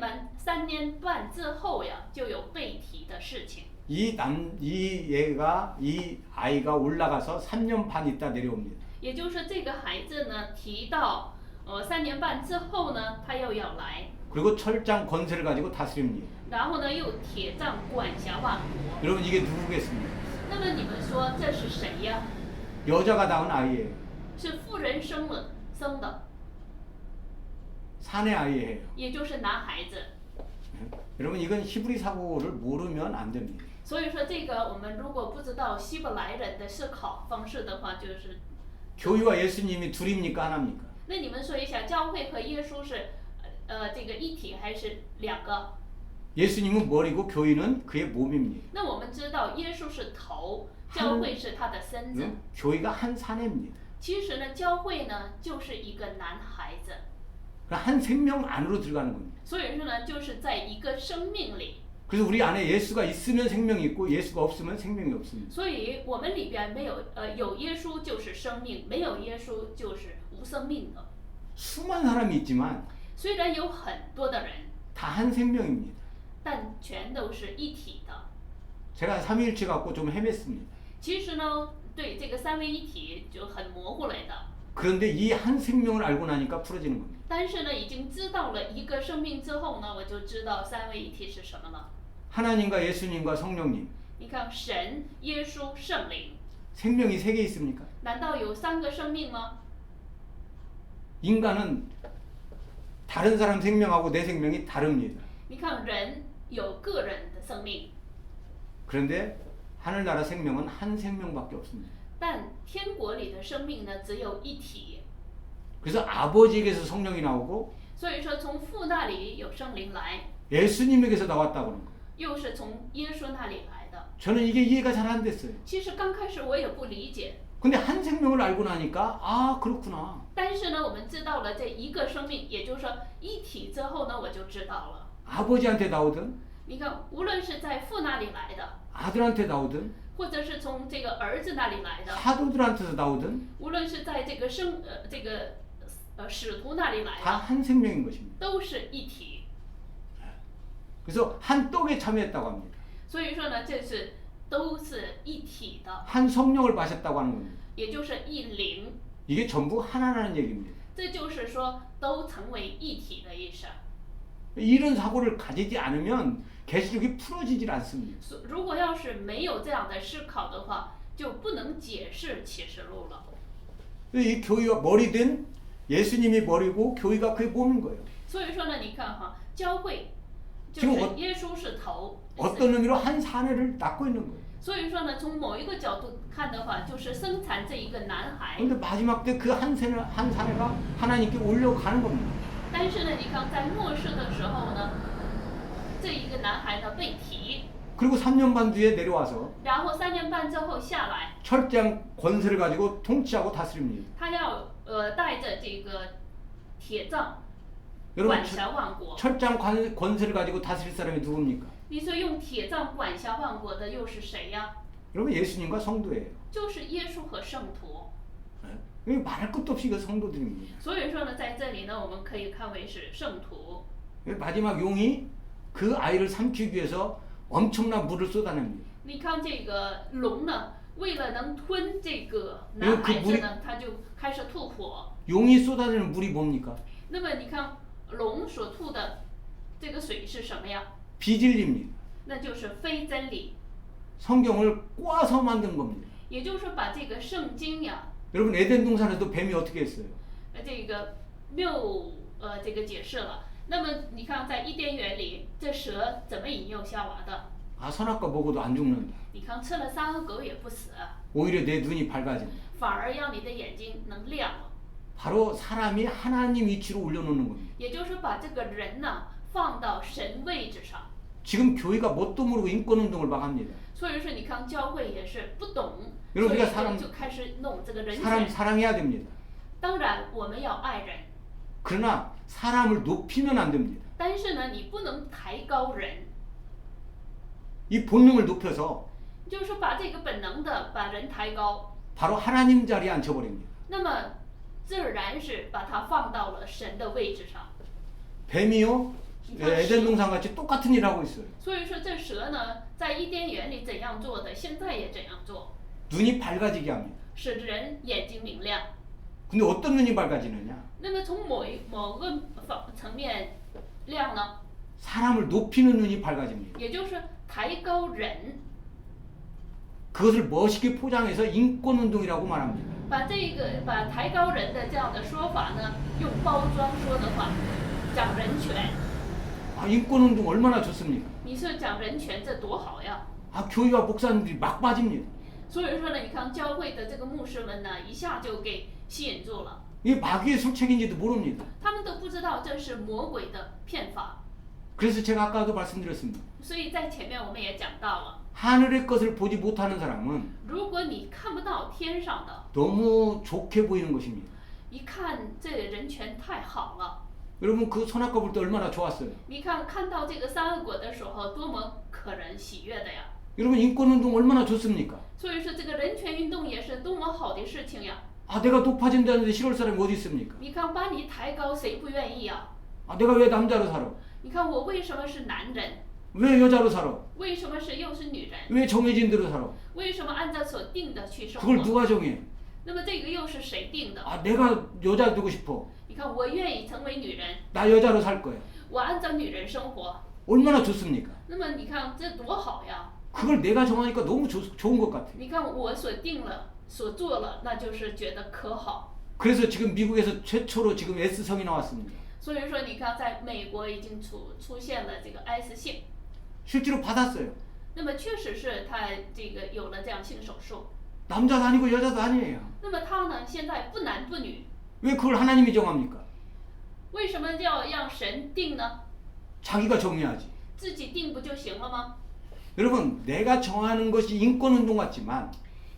半之后呀，就有被提的事情。 이 아이가 올라가서 3년 반 있다 내려옵니다. 也就是这个孩子呢，提到3年半之后呢，他又要来， 그리고 철장 권세를 가지고 다스립니다. 然后呢又铁杖管辖万国。 여러분 이게 누구겠습니까? 那么你们说这是谁呀？ 여자가 낳은 아이예요. 是妇人生的， 사내 아이예요. 也就是男孩子。 여러분 이건 히브리 사고를 모르면 안 됩니다. 所以说这个我们如果不知道希伯来人的思考方式的话，就是 교회와 예수님이 둘입니까 하나입니까? 那你们说一下，教会和耶稣是这个一体还是两个？ 예수님은 머리고 교회는 그의 몸입니다. 那我们知道耶稣是头，教会是他的身子。 교회가 한 사내입니다. 其实呢，教会呢就是一个男孩子， 한 생명 안으로 들어가는 겁니다. 所以说呢，就是在一个生命里。 그래서 우리 안에 예수가 있으면 생명이 있고 예수가 없으면 생명이 없습니다. 所以我们里边没有有耶稣就是生命，没有耶稣就是无生命的。 수많은 사람이 있지만 虽然有很多的人， 다 한 생명입니다. 但全都是一体的。 제가 삼위일체 갖고 좀 헤맸습니다. 其实呢，对这个三位一体就很模糊来的。 그런데 이 한 생명을 알고 나니까 풀어지는 겁니다. 但是呢，已经知道了一个生命之后呢，我就知道三位一体是什么了。 하나님과 예수님과 성령님 你看，神、耶稣、圣灵， 생명이 3개 있습니까? 难道有3个生命吗？ 인간은 다른 사람 생명하고 내 생명이 다릅니다. 你看，人有个人的生命， 그런데 하늘나라 생명은 한 생명밖에 없습니다. 但天国里的生命呢，只有一体。 그래서 아버지에게서 성령이 나오고 所以说，从父那里有圣灵来， 예수님에게서 나왔다고 그런 거예요. 又是从耶稣那里来的。 저는 이게 이해가 잘 안 됐어요. 其实刚开始我也不理解， 근데 한 생명을 알고 나니까 아 그렇구나. 但是呢，我们知道了这一个生命，也就是说一体之后呢，我就知道了。 아버지한테 나오든 你看，无论是在父那里来的， 아들한테 나오든 或者是从这个儿子那里来的， 사도들한테서 나오든 无论是在这个使徒那里来 다 的， 한 생명인 것입니다. 都是一体。 그래서 한 떡에 참여했다고 합니다. 所以说呢，这是都是一体的， 한 성령을 마셨다고 하는 겁니다. 也就是一灵。 이게 전부 하나라는 얘기입니다. 这就是说都成为一体的意思。 이런 사고를 가지지 않으면 계시록이 풀어지질 않습니다. 如果要是没有这样的思考的话，就不能解释启示录了。 이 교회가 머리 된 예수님이 머리고 교회가 그의 몸인 거예요. 所以说呢，你看哈，教会就 지금 是耶稣是头。 어떤 의미로 한 사내를 낳고 있는 거예요. 所以说呢，从某一个角度看的话，就是生产这一个男孩。 그런데 마지막 때 그 한 사내가 하나님께 올려가는 겁니다. 但是呢，你看在末世的时候呢，这一个男孩呢被提， 그리고 3년 반 뒤에 내려와서 然后3年半之后下来， 철장 권세를 가지고 통치하고 다스립니다. 他要带着这个铁杖 여러분 管辖万国。 철장 권세를 가지고 다스릴 사람이 누굽니까? 你说用铁杖管辖万国的又是谁呀？ 여러분 예수님과 성도예요. 就是耶稣和圣徒。 네? 말할 것도 없이 그 성도들입니다. 所以说呢，在这里呢，我们可以看为是圣徒。 마지막 용이 그 아이를 삼키기 위해서 엄청난 물을 쏟아냅니다. 你看这个龙呢，为了能吞这个男孩子呢，他就开始吐火。 용이 쏟아내는 물이 뭡니까? 那么你看龙所吐的这个水是什么呀？ 비진리입니다. 那就是非真理， 성경을 꽈서 만든 겁니다. 也就是说把这个圣经呀， 여러분 에덴 동산에도 뱀이 어떻게 했어요? 这个谬这个解释了。那么你看在伊甸园里，这蛇怎么引诱夏娃的？ 아 선악과 먹어도 안 죽는다. 你看吃了三恶狗也不死， 오히려 내 눈이 밝아진다. 反而让你的眼睛能亮了。 바로 사람이 하나님 위치로 올려놓는 겁니다. 也就是把这个人呢放到神位置上。 지금 교회가 뭣도 모르고 인권운동을 막 합니다. 所以说，你看教会也是不懂， 여러분 所以 우리가 사람 就开始弄这个人 사람 权。 사랑해야 됩니다. 当然，我们要爱人， 그러나 사람을 높이면 안 됩니다. 但是呢，你不能抬高人， 이 본능을 높여서 就是把这个本能的把人抬高， 바로 하나님 자리에 앉혀버립니다. 那么自然是把他放到了神的位置上。 뱀이요 에덴 동산 같이 똑같은 일을 하고 있어요. 所以说，这蛇呢，在伊甸园里怎样做的，现在也怎样做， 눈이 밝아지게 합니다. 使人眼睛明亮。 근데 어떤 눈이 밝아지느냐? 那么从某个层面亮呢， 사람을 높이는 눈이 밝아집니다. 也就是抬高人， 그것을 멋있게 포장해서 인권운동이라고 말합니다. 把抬高人的这样的说法呢，用包装说的话，讲人权。 아, 인권운동 얼마나 좋습니까? 你说讲人权，这多好呀！ 아, 교회와 목사님들이 막 빠집니다. 所以说呢，你看教会的这个牧师们呢，一下就给吸引住了， 이게 마귀의 술책인지도 모릅니다. 他们都不知道这是魔鬼的骗法。 그래서 제가 아까도 말씀드렸습니다. 所以在前面我们也讲到了， 하늘의 것을 보지 못하는 사람은 如果你看不到天上的， 너무 좋게 보이는 것입니다. 一看这人权太好了。 여러분 그 선악과 볼 때 얼마나 좋았어요. 你看到这个三恶果的时候，多么可人喜悦的呀！ 여러분 인권운동 얼마나 좋습니까? 所以说，这个人权运动也是多么好的事情呀！ 아, 내가 높아진다는데 싫어할 사람이 어디 있습니까? 你看把你抬高，谁不愿意呀？ 아, 내가 왜 남자로 살아? 你看我为什么是男人？ 왜 여자로 살아? 为什么又是女人？ 왜 정해진 대로 살아? 为什么按照所定的去生 그걸 活？ 누가 정해? 那么这个又是谁定的？ 아, 내가 여자 되고 싶어. 你看我愿意成为女人， 나 여자로 살 거야. 我按照女人生活。 얼마나 좋습니까? 那么你看这多好呀！ 그걸 내가 정하니까 너무 좋은 것 같아. 你看我所定了、所做了，那就是觉得可好。 그래서 지금 미국에서 최초로 지금 S성이 나왔습니다. 所以说，你看在美国已经出现了这个 S 姓， 실제로 받았어요. 那么确实是他这个有了这样性手术。 남자도 아니고 여자도 아니에요. 那么他呢，现在不男不女， 왜 그걸 하나님이 정합니까? 为什么要让神定呢？ 자기가 정해야지. 自己定不就行了吗？ 여러분 내가 정하는 것이 인권운동 같지만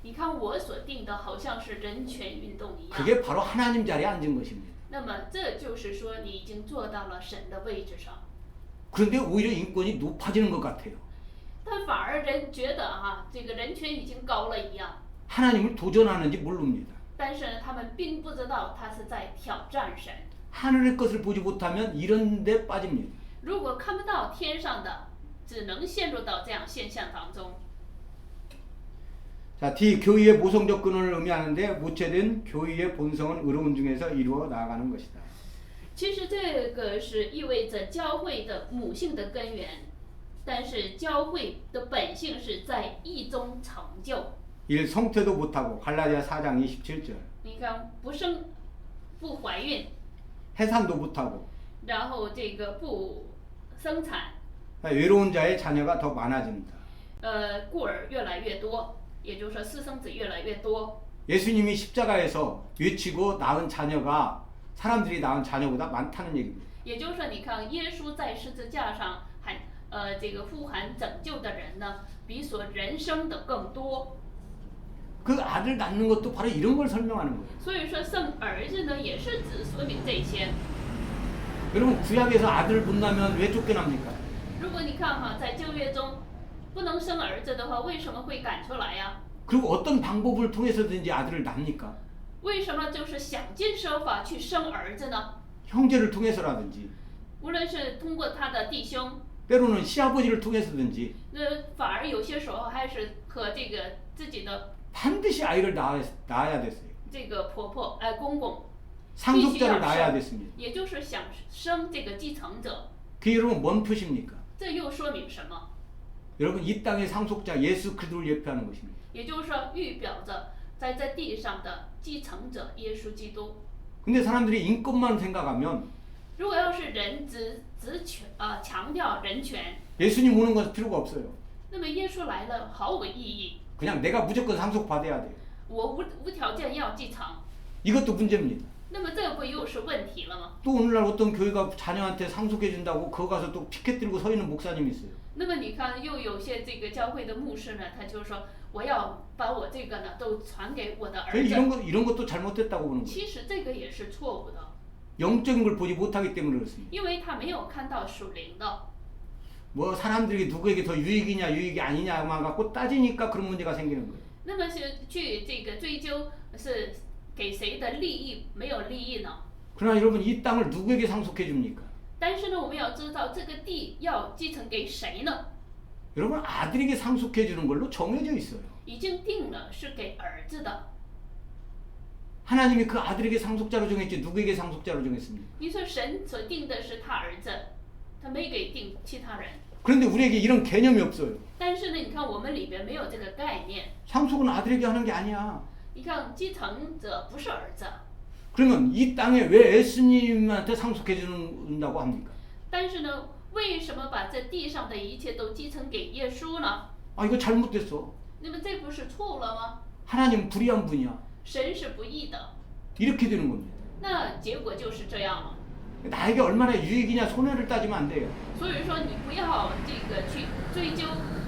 你看我所定的好像是人权运动一样， 그게 바로 하나님 자리에 앉은 것입니다. 那么这就是说你已经做到了神的位置上。 그런데 오히려 인권이 높아지는 것 같아요. 但反而人觉得这个人权已经高了一样， 하나님을 도전하는지 모릅니다. 但是呢，他们并不知道他是在挑战神。 하늘의 것을 보지 못하면 이런 데 빠집니다. 如果看不到天上的，只能陷入到这样现象当中。 자, D. 교의의 모성적 근원을 의미하는데 모체된 교의의 본성은 의로운 중에서 이루어 나아가는 것이다. 其实这个是意味着教会的母性的根源，但是教会的本性是在义中成就。 1. 성태도 못하고 갈라디아 4장 27절 你看，不生不怀孕， 해산도 못하고 然后这个不生产， 외로운 자의 자녀가 더 많아집니다. 孤儿越来越多，也就是说私生子越来越多。 예수님이 십자가에서 외치고 낳은 자녀가 사람들이 낳은 자녀보다 많다는 얘기입니다. 也就是说，你看耶稣在十字架上这个呼喊拯救的人呢，比所人生的更多。 그 아들 낳는 것도 바로 이런 걸 설명하는 거예요. 所以说生儿子呢，也是指说明这些。 여러분 구약에서 아들 못 낳으면 왜 쫓겨납니까? 如果你看在旧约中不能生儿子的话，为什么会赶出来呀？ 그리고 어떤 방법을 통해서든지 아들을 낳습니까? 为什么就是想尽设法去生儿子呢？ 형제를 통해서라든지 无论是通过他的弟兄， 때로는 시아버지를 통해서든지 反而有些时候还是和这个自己的 반드시 아이를 낳아야 됐어요. 这个婆婆公公， 상속자를 낳아야 됐습니다. 也就是想生这个继承者。 그게 여러분 뭔 뜻입니까? 这又说明什么？ 여러분 이 땅의 상속자 예수 그리스도를 예표하는 것입니다. 也就是说，预表着在这地上的继承者耶稣基督。 근데 사람들이 인권만 생각하면 如果要是人只强调人权， 예수님 오는 건 필요가 없어요. 那么耶稣来了毫无意义。 그냥 내가 무조건 상속받아야 돼요. 我无条件要继承， 이것도 문제입니다. 那么这不又是问题了吗？ 또 오늘날 어떤 교회가 자녀한테 상속해 준다고 그거 가서 또 피켓 들고 서 있는 목사님이 있어요. 那么你看，又有些这个教会的牧师呢，他就说我要把我这个呢都传给我的儿 이런 子。 것도 잘못됐다고 보는 거예요. 其实这个也是错误的， 영적인 걸 보지 못하기 때문에 그렇습니다. 因为他没有看到属灵的。 뭐 사람들이 누구에게 더 유익이냐 유익이 아니냐만 갖고 따지니까 그런 문제가 생기는 거예요. 那么是去这个追究是给谁的利益没有利益呢？ 그러나 여러분 이 땅을 누구에게 상속해 줍니까? 但是呢，我们要知道这个地要继承给谁呢？ 여러분 아들에게 상속해 주는 걸로 정해져 있어요. 已经定了是给儿子的。 하나님이 그 아들에게 상속자로 정했지 누구에게 상속자로 정했습니까? 你说神所定的是他儿子，他没给定其他人。 그런데 우리에게 이런 개념이 없어요. 但是呢，你看我们里边没有这个概念。 상속은 아들에게 하는 게 아니야. 你看继承者不是儿子， 그러면 이 땅에 왜 예수님한테 상속해 준다고 합니까? 但是呢，为什么把这地上的一切都继承给耶稣呢？ 아 이거 잘못됐어. 那么这不是错误了吗？ 하나님 불의한 분이야. 神是不义的， 이렇게 되는 겁니다. 那结果就是这样了。 나에게 얼마나 유익이냐 손해를 따지면 안 돼요. 所以说，你不要这个去追究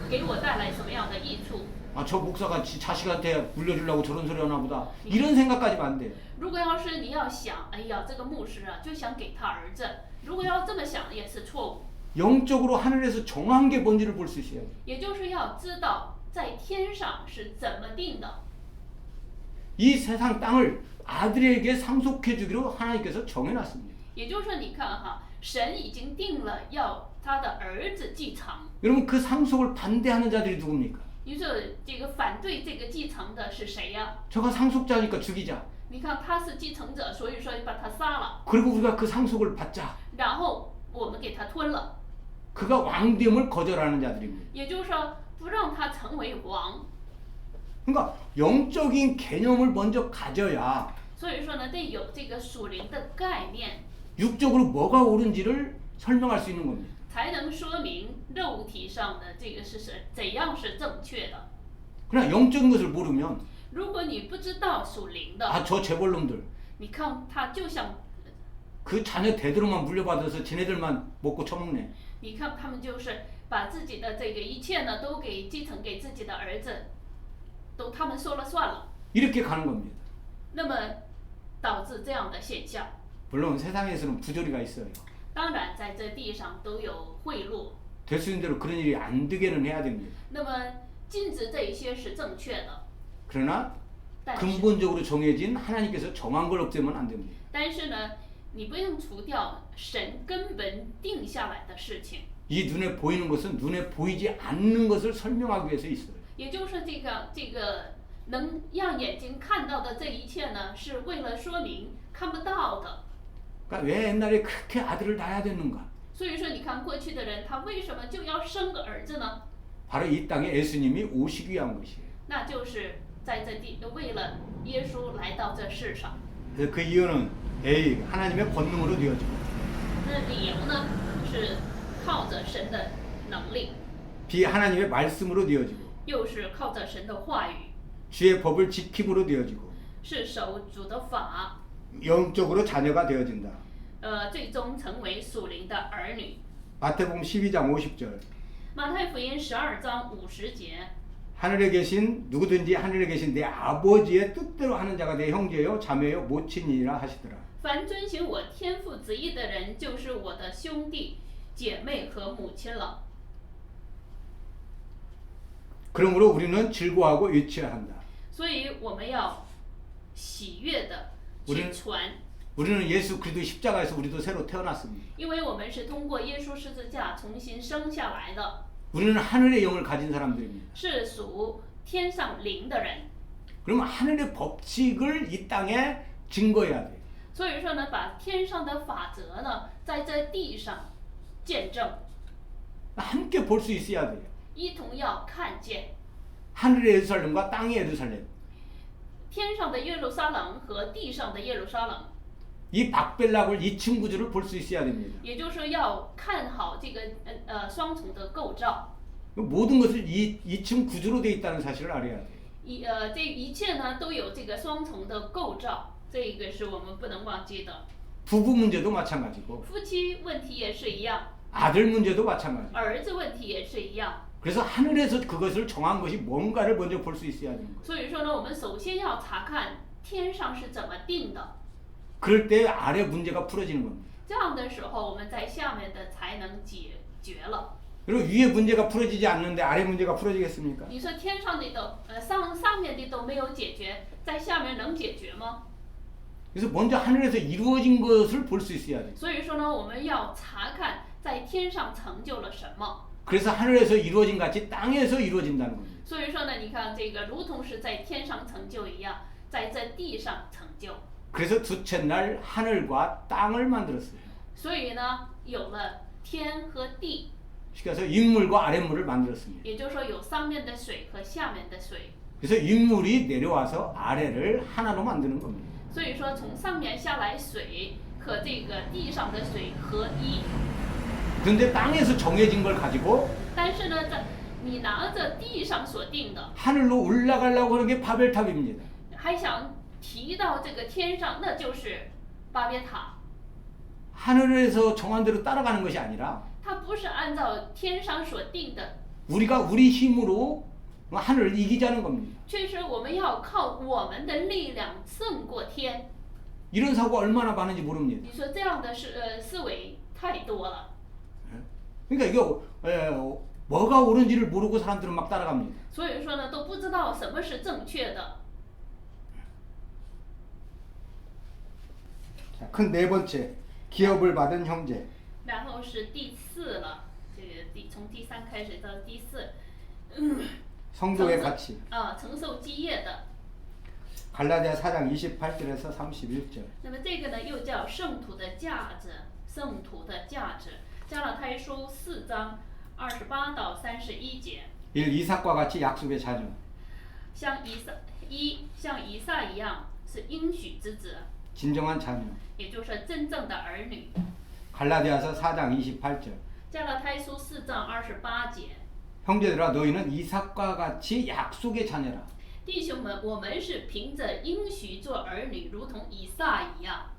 给我带来什么样的益处。 아 저 목사가 자식한테 물려주려고 저런 소리 하나 보다. 이런 생각까지면 안 돼요. 如果要是你要想，哎呀，这个牧师就想给他儿子，如果要这么想也是错误。 영적으로 하늘에서 정한 게 뭔지를 볼 수 있어요. 也就是要知道在天上是怎么定的。 이 세상 땅을 아들에게 상속해 주기로 하나님께서 정해놨습니다. 也就是说，你看神已经定了要他的儿子继承。 여러분 그 상속을 반대하는 자들이 누굽니까? 你说这个反对这个继承的是谁呀？ 저가 상속자니까 죽이자. 你看他是继承者，所以说把他杀了， 그리고 우리가 그 상속을 받자. 然后我们给他吞了。 그가 왕됨을 거절하는 자들입니다. 也就是说，不让他成为王。 그러니까 영적인 개념을 먼저 가져야 所以说呢，得有这个属灵的概念， 육적으로 뭐가 옳은지를 설명할 수 있는 겁니다. 才能说明肉体上的这个是怎样是正确的。 그러나 영적인 것을 모르면 如果你不知道属灵的， 아 저 재벌놈들 你看他就像， 그 자녀 대대로만 물려받아서 지네들만 먹고 처먹네. 你看他们就是把自己的这个一切呢都给继承给自己的儿子，都他们说了算了， 이렇게 가는 겁니다. 那么导致这样的现象。 물론 세상에서는 부조리가 있어요. 当然在这地上都有贿赂。 될 수 있는 대로 그런 일이 안 되게는 해야 됩니다. 那么禁止这一些是正确的， 그러나 但是 근본적으로 정해진 하나님께서 정한 걸 없애면 안 됩니다. 但是呢，你不用除掉神根本定下来的事情。 이 눈에 보이는 것은 눈에 보이지 않는 것을 설명하기 위해서 있어요. 也就是这个能让眼睛看到的这一切呢，是为了说明看不到的。 그러니까 왜 옛날에 그렇게 아들을 낳아야 됐는가? 所以说，你看过去的人，他为什么就要生个儿子呢？ 바로 이 땅에 예수님이 오시기 위한 것이에요. 那就是在这地为了耶稣来到这世上。 그래서 그 이유는 하나님의 권능으로 되어지고 那理由呢，是靠着神的能力， B 하나님의 말씀으로 되어지고 又是靠着神的话语， 주의 법을 지킴으로 되어지고 是守主的法， 영적으로 자녀가 되어진다. 最终成为属灵的儿女。 마태복음 12장 50절 马太福音12章50节， 하늘에 계신 누구든지 하늘에 계신 내 아버지의 뜻대로 하는 자가 내 형제요 자매요 모친이라 하시더라. 凡遵行我天父旨意的人，就是我的兄弟、姐妹和母亲了。 그러므로 우리는 즐거워하고 외쳐야 한다. 所以我们要喜悦的去传， 우리는 예수 그리스도 십자가에서 우리도 새로 태어났습니다. 因为我们是通过耶稣十字架重新生下来的， 우리는 하늘의 영을 가진 사람들입니다. 是属天上灵的人。 그러면 하늘의 법칙을 이 땅에 증거해야 돼요. 所以说呢，把天上的法则呢，在这地上见证， 함께 볼 수 있어야 돼요. 一同要看见 하늘의 예루살렘과 땅의 예루살렘. 天上的耶路撒冷和地上的耶路撒冷， 이 박벨락을 2층 구조를 볼 수 있어야 됩니다. 也就是说要看好这个双重的构造。 모든 것을 2층 구조로 되어 있다는 사실을 알아야 돼요. 这一切呢都有这个双重的构造，这个是我们不能忘记的。 부부 문제도 마찬가지고 夫妻问题也是一样， 아들 문제도 마찬가지고 儿子问题也是一样。 그래서 하늘에서 그것을 정한 것이 뭔가를 먼저 볼 수 있어야 되는 거예요. 所以说呢，我们首先要查看天上是怎么定的， 그럴 때 아래 문제가 풀어지는 겁니다. 这样的时候我们在下面的才能解决了。 그리고 위에 문제가 풀어지지 않는데 아래 문제가 풀어지겠습니까? 你说天上的都上面的都没有解决，在下面能解决吗？ 그래서 먼저 하늘에서 이루어진 것을 볼 수 있어야 돼요. 所以说呢，我们要查看在天上成就了什么。 그래서 하늘에서 이루어진 같이 땅에서 이루어진다는 겁니다. 所以说呢，你看这个如同是在天上成就一样，在这地上成就。 그래서 두째 날 하늘과 땅을 만들었어요. 所以呢，有了天和地， 그래서 윗물과 아랫물을 만들었습니다. 也就是说有上面的水和下面的水。 그래서 윗물이 내려와서 아래를 하나로 만드는 겁니다. 所以说从上面下来水和这个地上的水合一。 그런데 땅에서 정해진 걸 가지고 但是呢，你拿着地上所定的， 하늘로 올라가려고 하는 게 바벨탑입니다. 还想提到这个天上，那就是巴别塔。 하늘에서 정한 대로 따라가는 것이 아니라 它不是按照天上所定的， 우리가 우리 힘으로 하늘을 이기자는 겁니다. 确实我们要靠我们的力量胜过天。 이런 사고 얼마나 많은지 모릅니다. 你说这样的思维太多了。 그러니까 이게 뭐가 옳은지를 모르고 사람들은 막 따라갑니다. 所以说呢，都不知道什么是正确的。 큰 네 번째, 기업을 받은 형제. 然后是第四了，这个从第三开始到第四， 성도의 가치. 承受基业的。 갈라디아 4장 28절에서 31절. 那么这个呢，又叫圣徒的价值，圣徒的价值。加拉太书4章28到31节。 이삭과 같이 약속의 자녀. 像以撒一样是应许之子， 진정한 자녀. 也就是真正的儿女。 갈라디아서 4장 28절. 加拉太书4章28节。 형제들아 너희는 이삭과 같이 약속의 자녀라. 弟兄们，我们是凭着应许做儿女，如同以撒一样。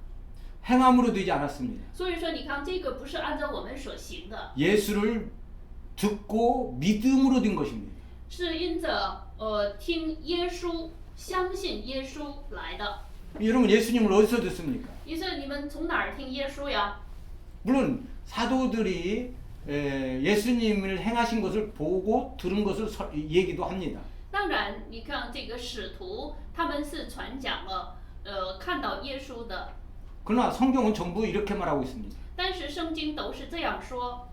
행함으로 되지 않았습니다. 所以说，你看这个不是按照我们所行的， 예수를 듣고 믿음으로 된 것입니다. 是因着听耶稣、相信耶稣来的。 여러분 예수님을 어디서 듣습니까? 于是你们从哪儿听耶稣呀？ 물론 사도들이 예수님을 행하신 것을 보고 들은 것을 얘기도 합니다. 当然，你看这个使徒，他们是传讲了，看到耶稣的， 그러나 성경은 전부 이렇게 말하고 있습니다. 但是圣经都是这样说，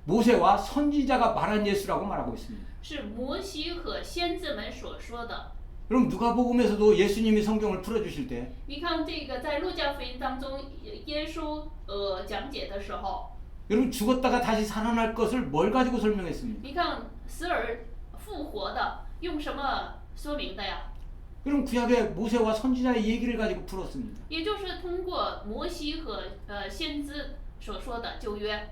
모세와 선지자가 말한 예수라고 말하고 있습니다. 是摩西和先知们所说的。 그럼 누가복음에서도 예수님이 성경을 풀어주실 때 你看这个在路加福音当中，耶稣讲解的时候， 여러분 죽었다가 다시 살아날 것을 뭘 가지고 설명했습니까? 你看死而复活的，用什么说明的呀？ 그럼 구약의 모세와 선지자의 얘기를 가지고 풀었습니다. 也就是通过摩西和先知所说的旧约，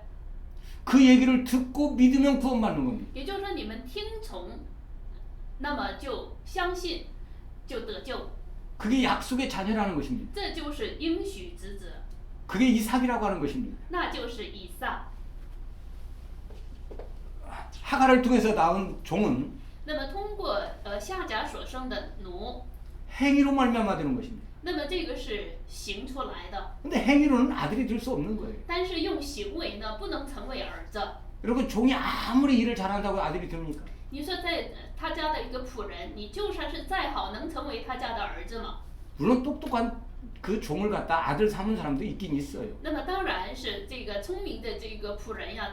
그 얘기를 듣고 믿으면 구원받는 겁니다. 也就是说你们听从，那么就相信，就得救， 그게 약속의 자녀라는 것입니다. 这就是应许之子， 그게 이삭이라고 하는 것입니다. 那就是以撒。 하갈을 통해서 낳은 종은 那么通过夏甲所生的奴， 행위로 말미암아 되는 것입니다. 那么这个是行出来的， 근데 행위로는 아들이 될 수 없는 거예요. 但是用行为呢，不能成为儿子。 여러분 종이 아무리 일을 잘한다고 아들이 됩니까? 你说在他家的一个仆人，你就算是再好，能成为他家的儿子吗？ 물론 똑똑한 그 종을 갖다 아들 삼은 사람도 있긴 있어요. 那么当然是这个聪明的这个仆人呀，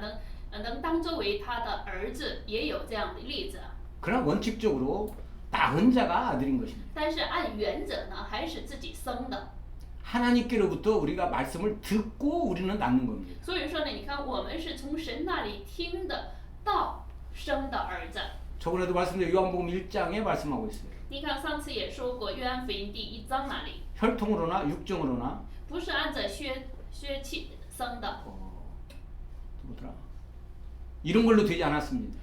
能当作为他的儿子，也有这样的例子。 그러나 원칙적으로 낳은 자가 아들인 것입니다. 但是按原则呢，还是自己生的。 하나님께로부터 우리가 말씀을 듣고 우리는 낳는 겁니다. 所以说呢，你看我们是从神那里听的道生的儿子。 저번에도 말씀드린 요한복음 1장에 말씀하고 있어요. 你看上次也说过，约翰福音第1章那里， 혈통으로나 육정으로나 不是按照血气生的， 뭐더라? 이런 걸로 되지 않았습니다.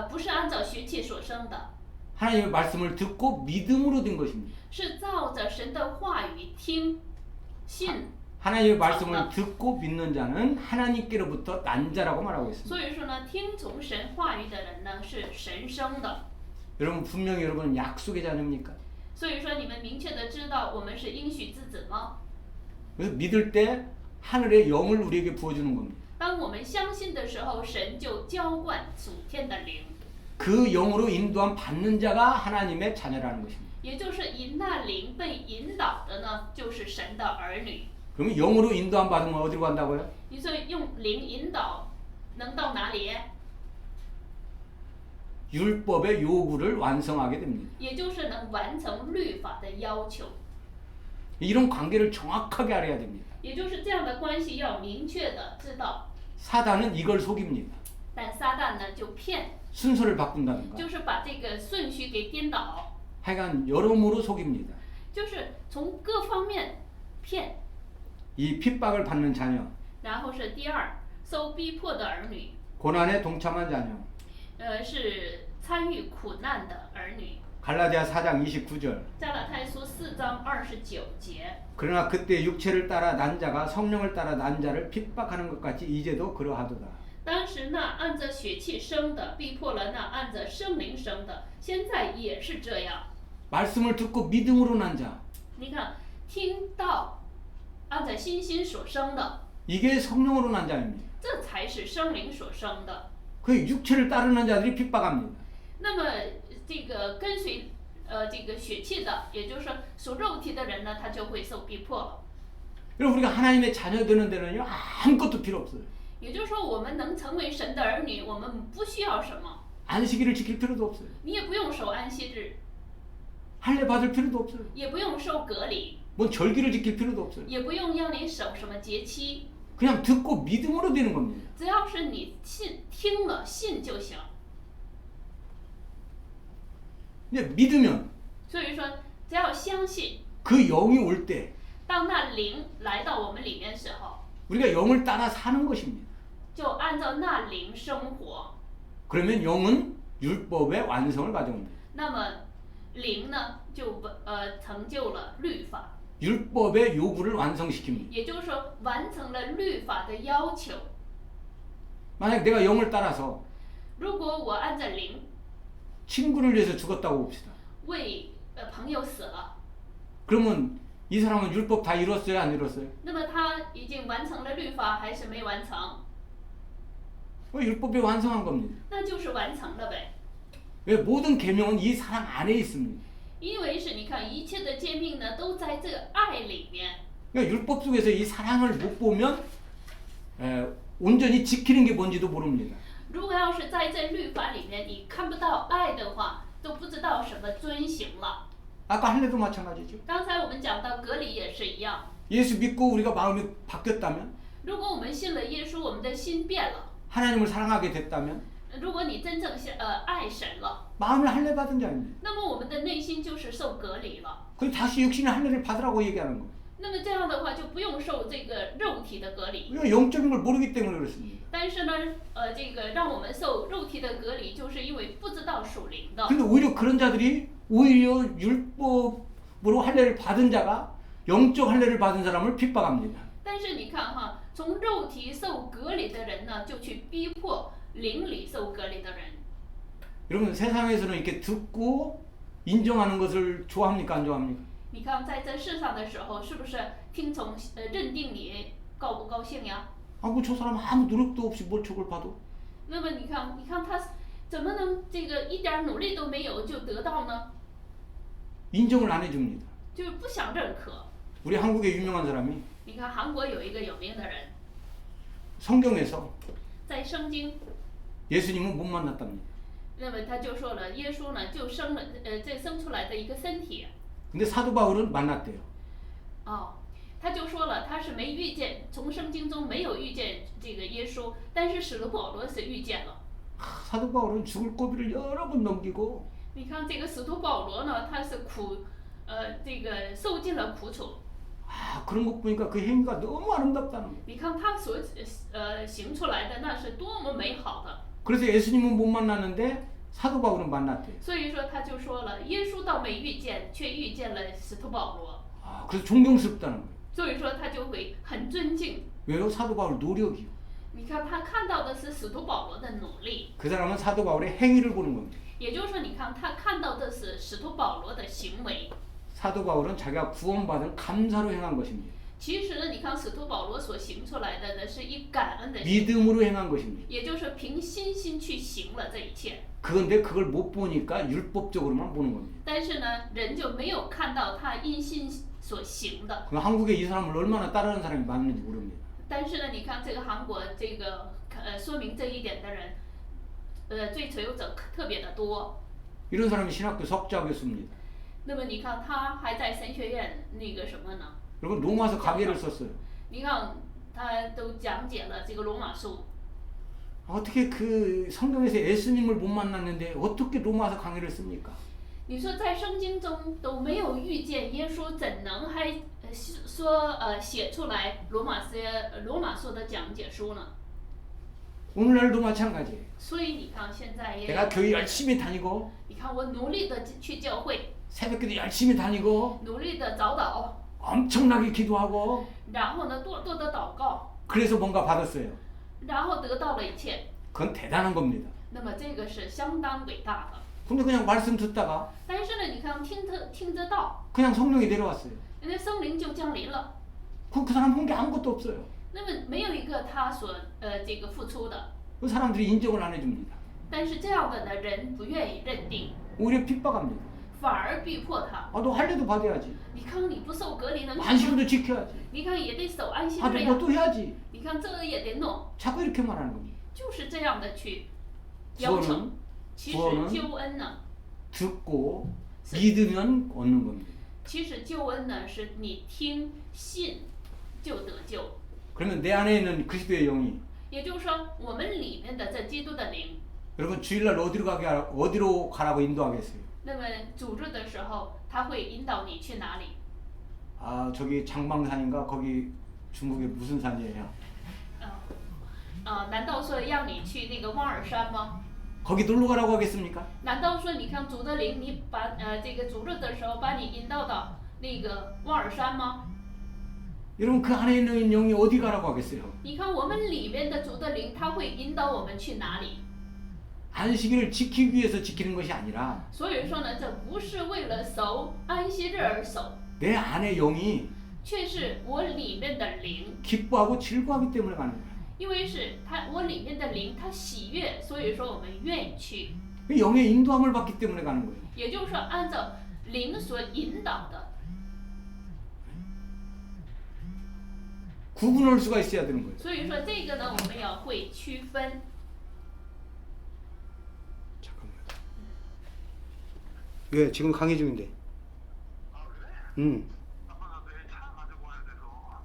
不是按照血气所生的， 하나님의 말씀을 듣고 믿음으로 된 것입니다. 是照着神的话语听信。 하나님의 말씀을 듣고 믿는 자는 하나님께로부터 난 자라고 말하고 있습니다. 所以说呢，听从神话语的人呢，是神生的。 여러분 분명히 여러분은 약속의 자녀입니까? 所以说，你们明确的知道我们是应许之子吗？ 그래서 믿을 때 하늘의 영을 우리에게 부어주는 겁니다. 当我们相信的时候，神就浇灌属天的灵， 그 영으로 인도함 받는 자가 하나님의 자녀라는 것입니다. 也就是以那灵被引导的呢，就是神的儿女。 그러면 영으로 인도함 받으면 어디로 간다고요? 你说用灵引导，能到哪里？ 율법의 요구를 완성하게 됩니다. 也就是能完成律法的要求。 이런 관계를 정확하게 알아야 됩니다. 也就是这样的关系要明确的知道。 사단은 이걸 속입니다. 但撒旦呢就骗， 순서를 바꾼다든가 就是把这个顺序给颠倒， 하여간 여러모로 속입니다. 就是从各方面骗。 이 핍박을 받는 자녀, 然后是第二，受逼迫的儿女， 고난에 동참한 자녀. 是参与苦难的儿女。 갈라디아 4장 29절. 加拉太书4章29节。 그러나 그때 육체를 따라 난 자가 성령을 따라 난 자를 핍박하는 것 같이 이제도 그러하도다. 当时那按着血气生的，逼迫了那按着圣灵生的，现在也是这样。 말씀을 듣고 믿음으로 난 자. 你看，听到按着信心所生的， 이게 성령으로 난 자입니다. 这才是圣灵所生的。 그 육체를 따르는 자들이 핍박합니다. 那么这个跟随这个血气的，也就是说属肉体的人呢，他就会受逼迫。 그럼 우리가 하나님의 자녀 되는 데는요 아무것도 필요 없어요. 也就是说，我们能成为神的儿女，我们不需要什么， 안식일을 지킬 필요도 없어요. 你也不用守安息日， 할례 받을 필요도 없어요. 也不用受隔离， 뭔 절기를 지킬 필요도 없어요. 也不用让你守什么节期， 그냥 듣고 믿음으로 되는 겁니다. 只要是你听了信就行。 근데 믿으면 所以说，只要相信， 그 영이 올 때 当那灵来到我们里面时候， 우리가 영을 따라 사는 것입니다. 就按照那灵生活。 그러면 영은 율법의 완성을 가져옵니다. 那么灵呢，就成就了律法， 율법의 요구를 완성시킵니다. 也就是说完成了律法的要求。 만약 내가 영을 따라서 如果我按着灵 친구를 위해서 죽었다고 봅시다. 为朋友死了， 그러면 이 사람은 율법 다 이뤘어요, 안 이뤘어요? 那么他已经完成了律法还是没完成？ 율법이 완성한 겁니다. 那就是完成了呗。 왜 모든 계명은 이 사랑 안에 있습니다. 因为是你看一切的诫命呢都在这个爱里面。 그러니까 율법 속에서 이 사랑을 못 보면 온전히 지키는 게 뭔지도 모릅니다. 如果要是在这律法里面你看不到爱的话，都不知道什么遵行了。 아까 할례도 마찬가지죠. 刚才我们讲到隔离也是一样， 예수 믿고 우리가 마음이 바뀌었다면, 如果我们信了耶稣，我们的心变了。 하나님을 사랑하게 됐다면 如果你真正爱神了， 마음을 할례 받은 자입니다. 那么我们的内心就是受隔离了。 그럼 다시 육신의 할례를 받으라고 얘기하는 거예요. 那么这样的话就不用受这个肉体的隔离。 우리가 영적인 걸 모르기 때문에 그렇습니다. 但是呢，这个让我们受肉体的隔离，就是因为不知道属灵的。 근데 오히려 그런 자들이 오히려 율법으로 할례를 받은 자가 영적 할례를 받은 사람을 핍박합니다. 但是你看哈，从肉体受隔离的人呢，就去逼迫灵里受隔离的人。 여러분 세상에서는 이렇게 듣고 인정하는 것을 좋아합니까, 안 좋아합니까? 你看在这世上的时候，是不是听从认定你高不高兴呀？ 뭐 저 사람 아무 노력도 없이 뭘 촉을 봐도 那么你看他怎么能这个一点努力都没有就得到呢？ 인정을 안 해줍니다. 就是不想认可。 우리 한국에 유명한 사람이 你看韩国有一个有名的人， 성경에서 在圣经， 예수님은 못 만났답니다. 那么他就说了，耶稣呢就生了这生出来的一个身体， 근데 사도 바울은 만났대요. 哦，他就说了他是没遇见，从圣经中没有遇见这个耶稣，但是使徒保罗是遇见了。 사도 바울은 죽을 고비를 여러 번 넘기고 你看这个使徒保罗呢，他是这个受尽了苦楚。 그런 것 보니까 그 행위가 너무 아름답다는 거예요. 你看他所行出来的那是多么美好的。 그래서 예수님은 못 만났는데 사도 바울은 만났대요. 所以说他就说了，耶稣倒没遇见，却遇见了使徒保罗。 그래서 존경스럽다는 거예요. 所以说他就会很尊敬。 왜요? 사도 바울 노력이요. 你看他看到的是使徒保罗的努力， 그 사람은 사도 바울의 행위를 보는 겁니다. 也就是说，你看他看到的是使徒保罗的行为。 사도 바울은 자기가 구원받은 감사로 행한 것입니다. 其实呢，你看使徒保罗所行出来的呢，是以感恩的心， 믿음으로 행한 것입니다. 也就是凭信心去行了这一切。 그런데 그걸 못 보니까 율법적으로만 보는 겁니다. 但是呢，人就没有看到他因信所行的。 그럼 한국에 이 사람을 얼마나 따르는 사람이 많은지 모릅니다. 但是呢，你看这个韩国这个说明这一点的人，追求者特别的多。 이런 사람이 신학교 석좌 교수입니다. 那么你看他还在神学院那个什么呢？ 여러분 로마서 강해를 썼어요. 你看他都讲解了这个罗马书。 어떻게 그 성경에서 예수님을 못 만났는데 어떻게 로마서 강해를 씁니까? 你说在圣经中都没有遇见耶稣，怎能还写出来罗马书的讲解书呢？ 오늘날도 마찬가지예요. 所以你看现在也， 내가 교회 열심히 다니고 你看我努力的去教会， 새벽기도 열심히 다니고 努力的早祷， 엄청나게 기도하고 然后呢多的祷告， 그래서 뭔가 받았어요. 然后得到了一切。 그건 대단한 겁니다. 那么这个是相当伟大的。 근데 그냥 말씀 듣다가 但是呢，你看听着道， 그냥 성령이 내려왔어요. 那圣灵就降临了。 그 사람 본 게 아무것도 없어요. 那么没有一个他所这个付出的， 그 사람들이 인정을 안 해줍니다. 但是这样的呢人不愿意认定， 오히려 핍박합니다. 反而逼迫他。 너 할례도 받아야지. 你看你不受隔离能行吗？ 안식일도 지켜야지. 你看也得守安息 너 日呀， 또 해야지. 你看这个也得弄， 자꾸 이렇게 말하는 겁니다. 就是这样的去要求。 구원은 其实 구원은 救恩呢， 듣고 믿으면 얻는 겁니다. 其实救恩呢是你听信就得救。 그러면 내 안에 있는 그리스도의 영이 也就是说，我们里面的这基督的灵， 여러분 주일날 어디로 가라고 인도하겠어요? 那么主日的时候，他会引导你去哪里？ 저기 장방산인가 거기 중국에 무슨 산이에요? 难道说让你去那个望尔山吗？ 거기 놀러 가라고 하겠습니까? 难道说你看主的灵，你把这个主日的时候把你引导到那个望尔山吗？ 여러분 그 안에 있는 영이 어디 가라고 하겠어요? 你看我们里面的主的灵，他会引导我们去哪里？ 안식일을 지키기 위해서 지키는 것이 아니라 所以说呢，这不是为了守安息日而守， 내 안의 영이 却是我里面的灵， 기뻐하고 즐거워하기 때문에 가는 거야. 因为是我里面的灵，它喜悦，所以说我们愿意去。 영의 인도함을 받기 때문에 가는 거예요. 也就是说，按照灵所引导的， 구분할 수가 있어야 되는 거예요. 所以说这个呢，我们要会区分。 잠깐만. 왜 지금 강의 중인데? 응.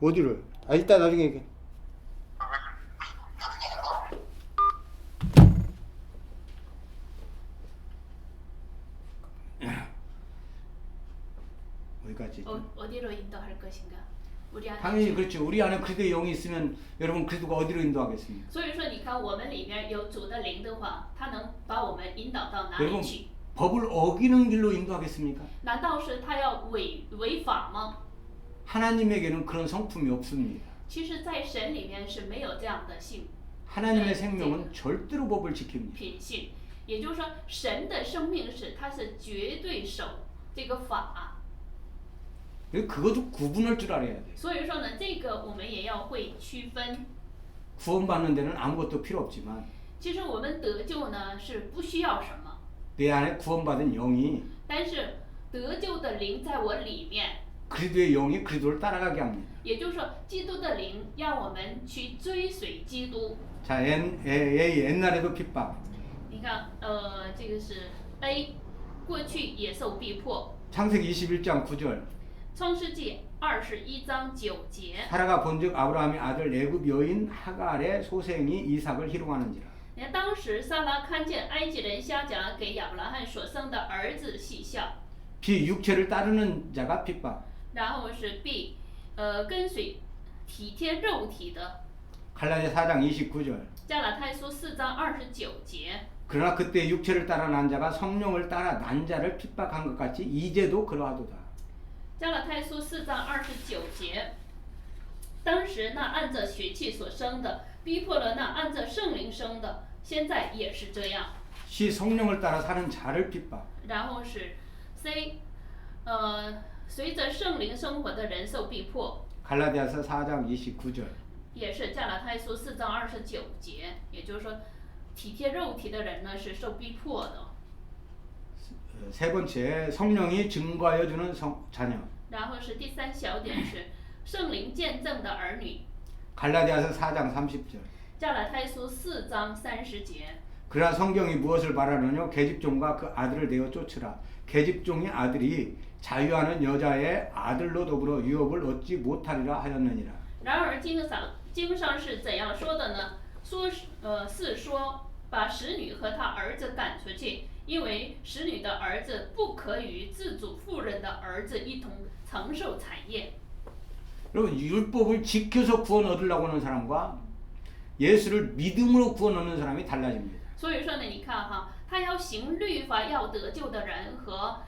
어디를? 아 이따 나중에 얘기해. 어디까지? 어디로 인도할 것인가? 우리 안에 당연히 그렇죠. 우리 안에 그리스도의 영이 있으면 여러분 그리스도가 어디로 인도하겠습니까? 所以说，你看我们里面有主的灵的话，他能把我们引导到哪里 여러분 去？ 법을 어기는 길로 인도하겠습니까? 难道是他要违法吗？ 하나님에게는 그런 성품이 없습니다. 其实，在神里面是没有这样的性 하나님의 생명은 절대로 법을 지킵니다. 品性，也就是说，神的生命是他是绝对守这个法， 그것도 구분할 줄 알아야 돼. 所以说呢，这个我们也要会区分。 구원받는 데는 아무것도 필요 없지만 其实我们得救呢是不需要什么， 내 안에 구원받은 영이 但是得救的灵在我里面， 그리스도의 영이 그리스도를 따라가게 합니다. 也就是说，基督的灵让我们去追随基督。 자, 옛날에도 핍박. 你看，这个是 A， 过去也受逼迫。 창세기 21장 9절. 创世纪21章9节， 사라가 본즉 아브라함의 아들 애굽 여인 하갈의 소생이 이삭을 희롱하는지라. 你看当时撒拉看见埃及人夏甲给亚伯拉罕所生的儿子嬉笑， 비 육체를 따르는 자가 핍박. 然后是 B，跟随体贴肉体的。 갈라디아 4장 29절. 加拉太书4章29节， 그러나 그때 육체를 따라 난 자가 성령을 따라 난 자를 핍박한 것 같이 이제도 그러하도다. 加拉太书4章29节，当时那按着血气所生的，逼迫了那按着圣灵生的，现在也是这样。 시 성령을 따라 사는 자를 핍박. 然后是 C，随着圣灵生活的人受逼迫， 갈라디아서 4장 29절. 也是加拉太书4章29节，也就是说，体贴肉体的人呢是受逼迫的。 세 번째, 성령이 증거하여 주는 자녀. 然后是第3小点是圣灵见证的儿女， 갈라디아서 4장 30절. 加拉太书4章30节。 그러나 성경이 무엇을 말하느냐? 계집종과 그 아들을 내어 쫓으라. 계집종의 아들이 자유하는 여자의 아들로 더불어 유업을 얻지 못하리라 하였느니라. 然而经上是怎样说的呢？是说把使女和她儿子赶出去，因为使女的儿子不可与自主妇人的儿子一同承受产业。 여러분 율법을 지켜서 구원 얻으려고 하는 사람과 예수를 믿음으로 구원 얻는 사람이 달라집니다. 所以说呢，你看哈，他要行律法要得救的人和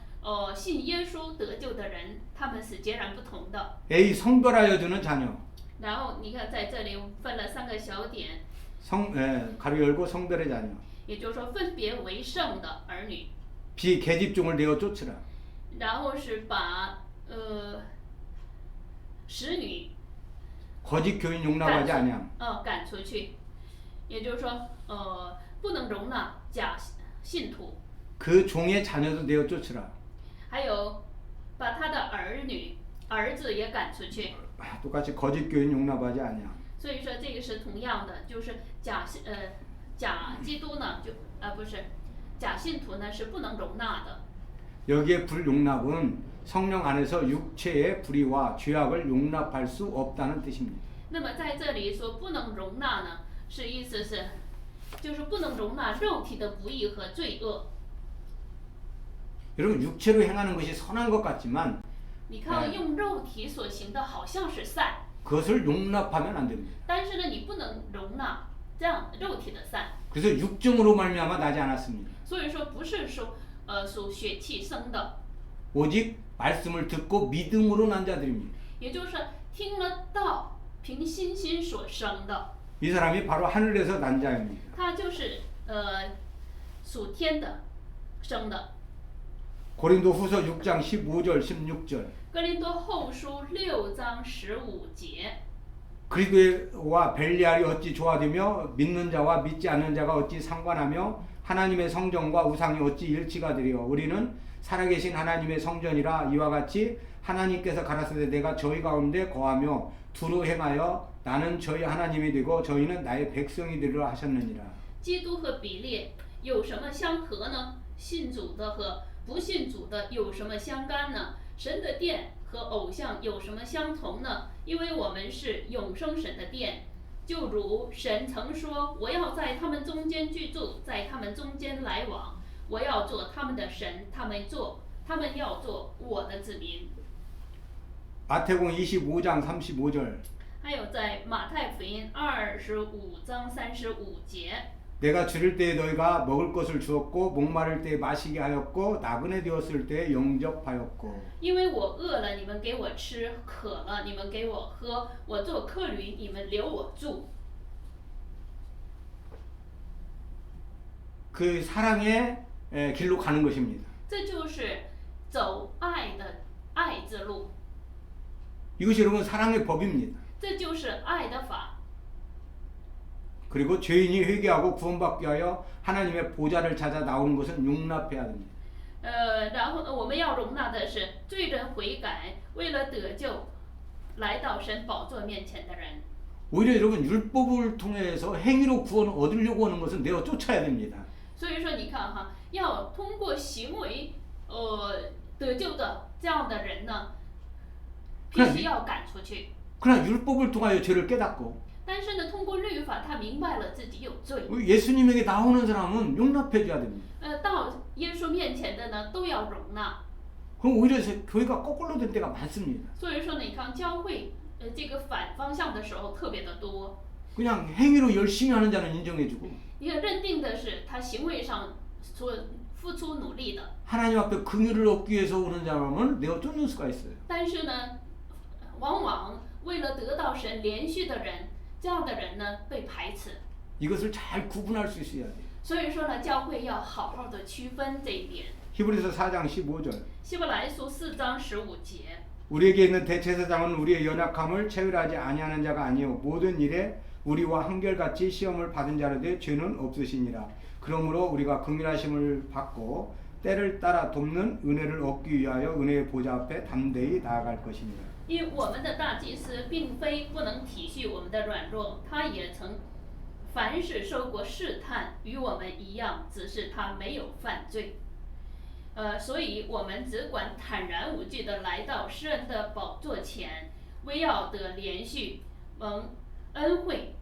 信耶稣得救的人，他们是截然不同的。 A. 성별하여 주는 자녀. 然后你看在这里分了3个小点， 가로 열고 성별의 자녀. 也就是说分别为圣的儿女， B. 계집종을 내어 쫓으라. 然后是把使女 거짓 교인 용납하지 아니함. 赶出去，也就是说不能容纳假信徒， 그 종의 자녀도 내어 쫓으라. 还有把他的儿子也赶出去。 똑같이 거짓 교인 용납하지 아니함. 所以说这个是同样的，就是假基督呢不是假信徒呢是不能容纳的。 여기에 불용납은 성령 안에서 육체의 불의와 죄악을 용납할 수 없다는 뜻입니다. 那么在这里说不能容纳呢，是意思是就是不能容纳肉体的不义和罪恶。 여러분 육체로 행하는 것이 선한 것 같지만 你看用肉体所行的好像是善， 그것을 용납하면 안 됩니다. 但是呢你不能容纳这样肉体的善。 그래서 육정으로 말미암아 나지 않았습니다. 所以说不是说属血气生的， 오직 말씀을 듣고 믿음으로 난 자들입니다. 也就是说听了道凭信心所生的， 이 사람이 바로 하늘에서 난 자입니다. 他就是属天的生的。 고린도후서 6장 15절 16절. 哥林多后书6章15节。 그리스도와 벨리알이 어찌 조화되며 믿는 자와 믿지 않는 자가 어찌 상관하며 하나님의 성전과 우상이 어찌 일치가 되리요. 우리는 살아계신 하나님의 성전이라. 이와 같이 하나님께서 가라사대 내가 저희 가운데 거하며 두루 행하여 나는 저희 하나님이 되고 저희는 나의 백성이 되리라 하셨느니라. 基督和比列有什么相合呢？信主的和不信主的有什么相干呢？神的殿和偶像有什么相同呢？因为我们是永生神的殿，就如神曾说：“我要在他们中间居住，在他们中间来往，我要做他们的神，他们要做我的子民。” 마태복음 25장 35절. 还有在马太福音25章35节。 내가 줄일 때에 너희가 먹을 것을 주었고 목마를 때에 마시게 하였고 나그네 되었을 때에 영접하였고. 因为我饿了，你们给我吃；渴了，你们给我喝；我做客旅，你们留我住。 그 사랑의 길로 가는 것입니다. 这就是走爱的爱之路， 이것이 여러분 사랑의 법입니다. 这就是爱的法。 그리고 죄인이 회개하고 구원받게 하여 하나님의 보좌를 찾아 나오는 것은 용납해야 됩니다. 然后我们要容纳的是罪人悔改，为了得救，来到神宝座面前的人。 오히려 여러분 율법을 통해서 행위로 구원을 얻으려고 하는 것은 내어 쫓아야 됩니다. 所以说，你看哈，要通过行为，得救的这样的人呢，必须要赶出去。 그러나 율법을 통하여 죄를 깨닫고 但是呢，通过律法，他明白了自己有罪。 예수님에게 나오는 사람은 용납해줘야 됩니다. 到耶稣面前的呢，都要容纳。 그럼 오히려 교회가 거꾸로 된 때가 많습니다. 所以说呢，你看教会，这个反方向的时候特别的多。 그냥 행위로 열심히 하는 자는 인정해주고 你看认定的是他行为上所付出努力的， 하나님 앞에 긍휼을 얻기 위해서 오는 사람은 내어 쫓는 수가 있어요. 但是呢，往往为了得到神连续的人，这样的人呢被排斥。 이것을 잘 구분할 수 있어야 돼요. 所以说呢，教会要好好的区分这一点。 히브리서 4장 15절. 希伯来书4章15节。 우리에게 있는 대제사장은 우리의 연약함을 체휼하지 아니하는 자가 아니요 모든 일에 우리와 한결같이 시험을 받은 자로 되 죄는 없으시니라. 그러므로 우리가 긍휼하심을 받고 때를 따라 돕는 은혜를 얻기 위하여 은혜의 보좌 앞에 담대히 나아갈 것이니라. 因为我们的大祭司并非不能体恤我们的软弱，他也曾凡事受过试探，与我们一样，只是他没有犯罪。所以我们只管坦然无惧地来到施恩的宝座前，为要得连续蒙恩惠，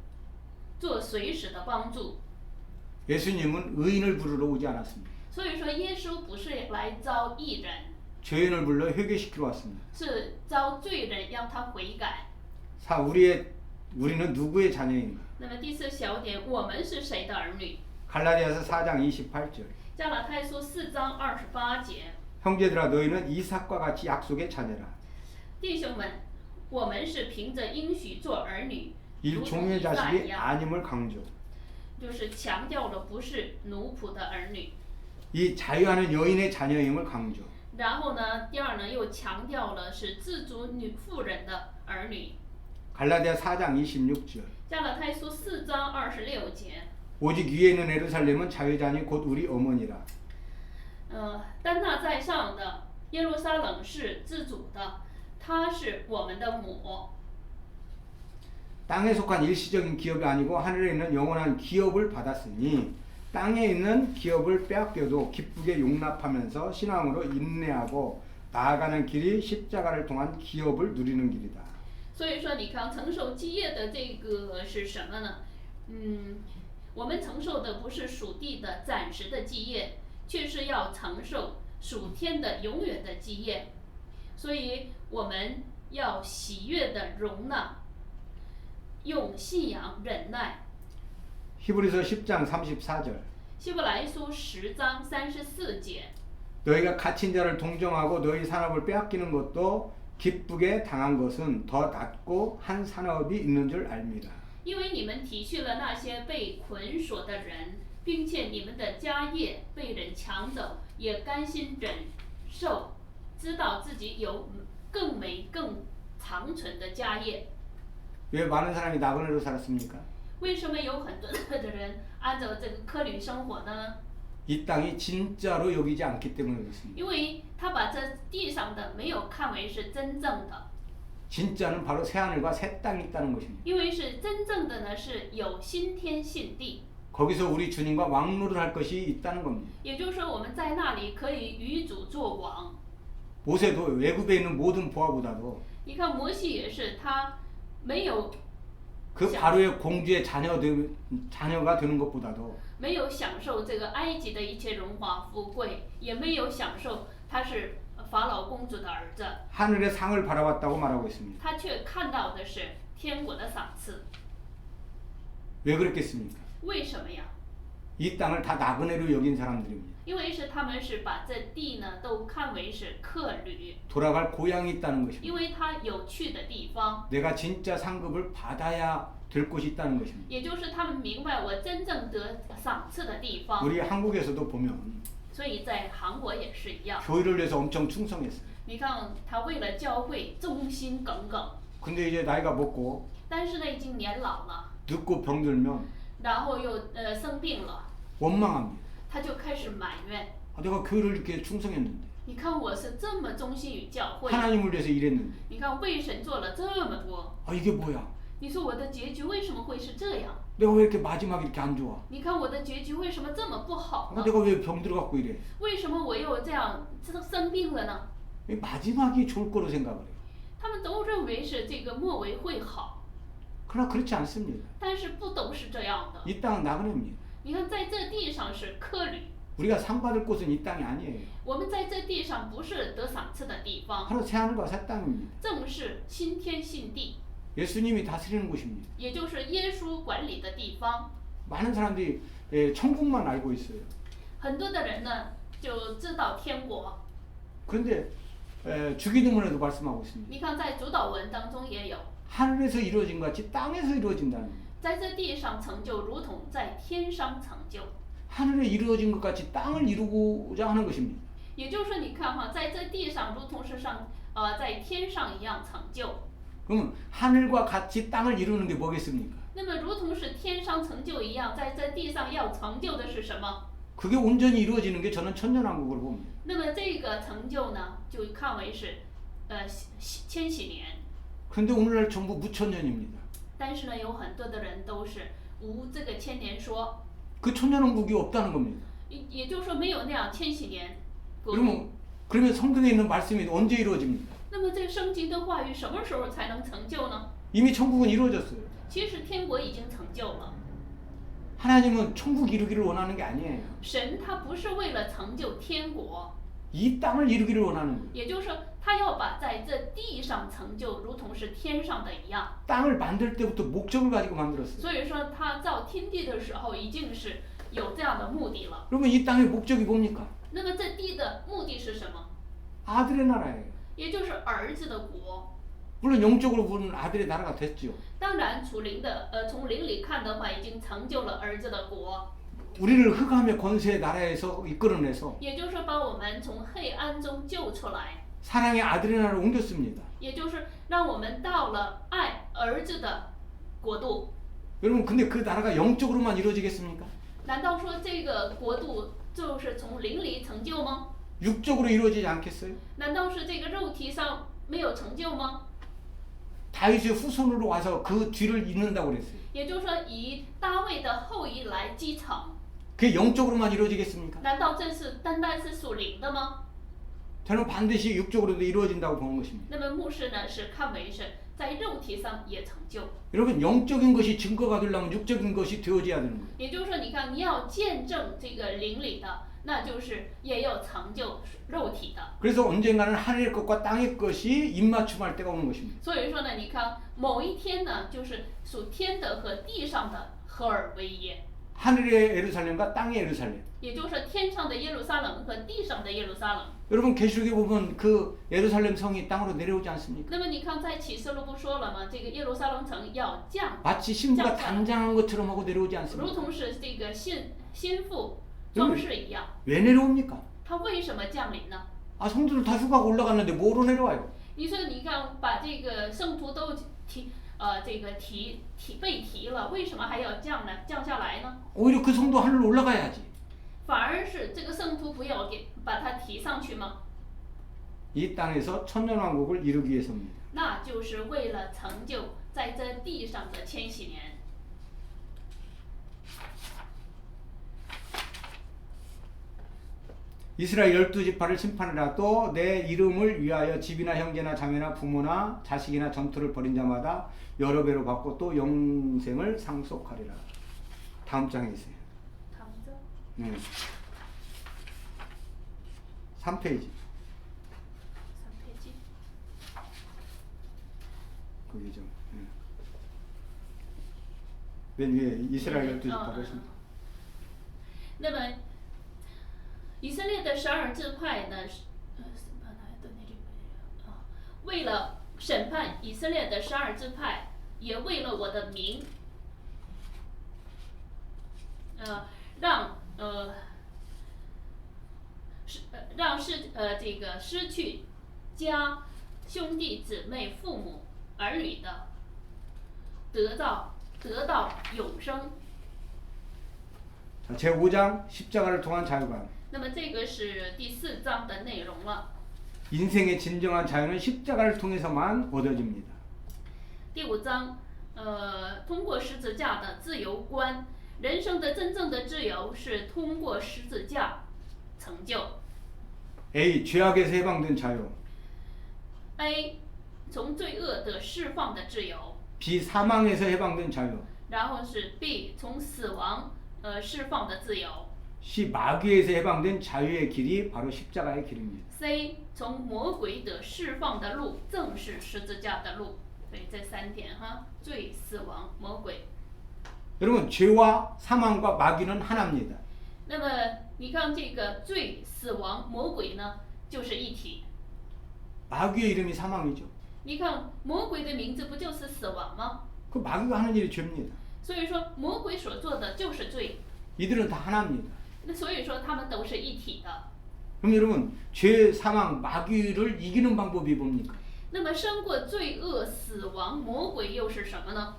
做随时的帮助。 예수님은 의인을 부르러 오지 않았습니다. 所以说，耶稣不是来招义人， 죄인을 불러 회개시키러 왔습니다. 是招罪人，让他悔改。 우리는 누구의 자녀인가? 那么第四小点，我们是谁的儿女？ 갈라디아서 4장 28절. 加拉太书4章28节。 형제들아 너희는 이삭과 같이 약속의 자녀라. 弟兄们，我们是凭着应许做儿女， 일 如同 종의 以撒一 자식이 样， 아님을 강조. 就是强调了不是奴仆的儿女。 이 자유하는 여인의 자녀임을 강조. 然后呢，第二呢，又强调了是自主妇人的儿女。 갈라디아 4장 26절. 加拉太书4章26节。 오직 위에 있는 예루살렘은 자유자니 곧 우리 어머니라. 但那在上的耶路撒冷是自主的，她是我们的母。 땅에 속한 일시적인 기업이 아니고 하늘에 있는 영원한 기업을 받았으니 땅에 있는 기업을 빼앗겨도 기쁘게 용납하면서 신앙으로 인내하고 나아가는 길이 십자가를 통한 기업을 누리는 길이다. 所以说，你看承受基业的这个是什么呢？我们承受的不是属地的暂时的基业，却是要承受属天的永远的基业。所以我们要喜悦的容纳，用信仰忍耐。 히브리서 10장 34절. 希伯来书10章34节。 너희가 갇힌 자를 동정하고 너희 산업을 빼앗기는 것도 기쁘게 당한 것은 더 낫고 한 산업이 있는 줄 압니다. 因为你们体恤了那些被捆锁的人，并且你们的家业被人抢走，也甘心忍受，知道自己有更美、更长存的家业。 왜 많은 사람이 나그네로 살았습니까? 为什么有很多的人按照这个科旅生活呢？ 이 땅이 진짜로 여기지 않기 때문에 그렇습니다. 因为他把这地上的没有看为是真正的， 진짜는 바로 새하늘과 새 땅이 있다는 것입니다. 因为是真正的呢是有新天新地， 거기서 우리 주님과 왕노를 할 것이 있다는 겁니다. 也就是说我们在那里可以与主作王。 모세도 외국에 있는 모든 부하보다도 你看摩西也是，他没有 그 바로의 공주의 자녀가 되는 것보다도 没有享受这个埃及的一切荣华富贵，也没有享受他是法老公主的儿子， 하늘의 상을 바라봤다고 말하고 있습니다. 他却看到的是天国的赏赐。 왜 그랬겠습니까? 为什么呀？ 이 땅을 다 나그네로 여긴 사람들입니다. 因为是他们是把这地呢都看为是客旅， 돌아갈 고향이 있다는 것입니다. 因为它有去的地方， 내가 진짜 상급을 받아야 될 곳이 있다는 것입니다. 也就是他们明白我真正得赏赐的地方。 우리 한국에서도 보면 所以在韩国也是一样， 교회를 위해서 엄청 충성했어요. 你看他为了教会忠心耿耿， 근데 이제 나이가 먹고 但是呢已经年老了， 늙고 병들면 然后又生病了， 원망합니다. 他就开始埋怨。 아, 내가 교회를 이렇게 충성했는데 你看我是这么忠心于教会， 하나님을 위해서 일했는데 你看为神做了这么多， 아 이게 뭐야? 你说我的结局为什么会是这样？ 내가 왜 이렇게 마지막에 이렇게 안 좋아? 你看我的结局为什么这么不好 아, 呢？ 내가 왜 병들어갖고 이래? 为什么我又这样生病了呢？ 이 마지막이 좋을 거로 생각을 해요. 他们都认为是这个末尾会好， 그러나 그렇지 않습니다. 但是不都是这样的。 이 땅은 나그네입니다. 你看在这地上是客旅， 우리가 상 받을 곳은 이 땅이 아니에요. 我们在这地上不是得赏赐的地方， 바로 새하늘과 새 땅입니다. 正是新天新地， 예수님이 다스리는 곳입니다. 也就是耶稣管理的地方。 많은 사람들이 천국만 알고 있어요. 很多的人呢就知道天国。 그런데 주기도문에도 말씀하고 있습니다. 你看在主导文当中也有， 하늘에서 이루어진 것 같이 땅에서 이루어진다는 거예요. 在这地上成就，如同在天上成就。 하늘에 이루어진 것 같이 땅을 이루고자 하는 것입니다. 也就是说，你看哈，在这地上如同是在天上一样成就。 그러면 하늘과 같이 땅을 이루는 게 뭐겠습니까? 那么，如同是天上成就一样，在这地上要成就的是什么？ 그게 온전히 이루어지는 게 저는 천년왕국을 봅니다. 那么这个成就呢，就看为是千禧年。 그런데 오늘날 전부 무천년입니다. 但是呢，有很多的人都是无这个千年说， 그 천년왕국이 없다는 겁니다. 也就是说没有那样千禧年国度。 그러면 성경에 있는 말씀이 언제 이루어집니까? 那么这圣经的话语什么时候才能成就呢？ 이미 천국은 이루어졌어요. 其实天国已经成就了。 하나님은 천국 이루기를 원하는 게 아니에요. 神他不是为了成就天国， 이 땅을 이루기를 원하는 거예요. 也就是说他要把在这地上成就，如同是天上的一样。 땅을 만들 때부터 목적을 가지고 만들었어요. 所以说他造天地的时候已经是有这样的目的了。 그러면 이 땅의 목적이 뭡니까? 那么这地的目的是什么？ 아들의 나라예요. 也就是儿子的国。 물론 영적으로 보는 아들의 나라가 됐죠. 当然，从灵里看的话，已经成就了儿子的国， 우리를 흑암의 권세의 나라에서 이끌어내서 也就是把我们从黑暗中救出来， 사랑의 아들의 나라로 옮겼습니다. 也就是让我们到了爱儿子的国度。 여러분 근데 그 나라가 영적으로만 이루어지겠습니까? 难道说这个国度就是从灵里成就吗？ 육적으로 이루어지지 않겠어요? 难道是这个肉体上没有成就吗？ 다윗의 후손으로 와서 그 뒤를 잇는다고 그랬어요. 也就是说，以大卫的后裔来继承， 그게 영적으로만 이루어지겠습니까? 难道这是单单是属灵的吗？ 저는 반드시 육적으로도 이루어진다고 보는 것입니다. 那么牧师呢是看为是在肉体上也成就， 여러분 영적인 것이 증거가 되려면 육적인 것이 되어져야 되는 거예요. 也就是说，你看你要见证这个灵里的，那就是也要成就肉体的。 그래서 언젠가는 하늘의 것과 땅의 것이 입맞춤할 때가 오는 것입니다. 所以说呢，你看某一天呢，就是属天的和地上的合而为一， 하늘의 예루살렘과 땅의 예루살렘. 也就是天上的耶路撒冷和地上的耶路撒冷。 여러분 계시록에 보면 그 예루살렘 성이 땅으로 내려오지 않습니까? 那么你看，在启示录不说了吗？这个耶路撒冷城要降， 마치 신부가 단장한 것처럼 하고 내려오지 如 않습니까? 同是这个心腹装饰一样。 왜 내려옵니까? 它为什么降临呢？ 아 성도들 다 휴가가 올라갔는데 뭐로 내려와요? 你说你看把这个圣徒都被提了，为什么还要降下来呢？ 오히려 그 성도 하늘로 올라가야지. 反而是这个圣徒不要把他提上去吗？ 이 땅에서 천년왕국을 이루기 위해서입니다. 那就是为了成就在这地上的千禧年。 이스라엘 12지파를 심판하라. 또 내 이름을 위하여 집이나 형제나 자매나 부모나 자식이나 전투를 벌인 자마다 여러 배로 받고 또 영생을 상속하리라. 다음 장에 있어요. 躺着 3페이지. 3페이지. 거기죠. 맨 위에 이스라엘 12지파를 심판. 那么以色列的12支派呢，为了审判以色列的12支派，也为了我的名，这个失去家兄弟姊妹父母儿女的，得到永生。 자, 제5장 십자가를 통한 자유감. 那么这个是第4章的内容了。 인생의 진정한 자유는 십자가를 통해서만 얻어집니다. 第5章，通过十字架的自由观，人生的真正的自由是通过十字架成就。 A. 죄악에서 해방된 자유. A. 从罪恶的释放的自由， B. 사망에서 해방된 자유. 然后是 B. 从死亡释放的自由。 C. 마귀에서 해방된 자유의 길이 바로 십자가의 길입니다. C. 从魔鬼的释放的路正是十字架的路。所以这3点哈，罪、死亡、魔鬼。 여러분 죄와 사망과 마귀는 하나입니다. 那么你看这个罪、死亡、魔鬼呢，就是一体。 마귀의 이름이 사망이죠. 你看魔鬼的名字不就是死亡吗？ 그 마귀가 하는 일이 죄입니다. 所以说魔鬼所做的就是罪。 이들은 다 하나입니다. 那所以说他们都是一体的。 그럼 여러분 죄, 사망, 마귀를 이기는 방법이 뭡니까? 那么胜过罪恶、死亡、魔鬼又是什么呢？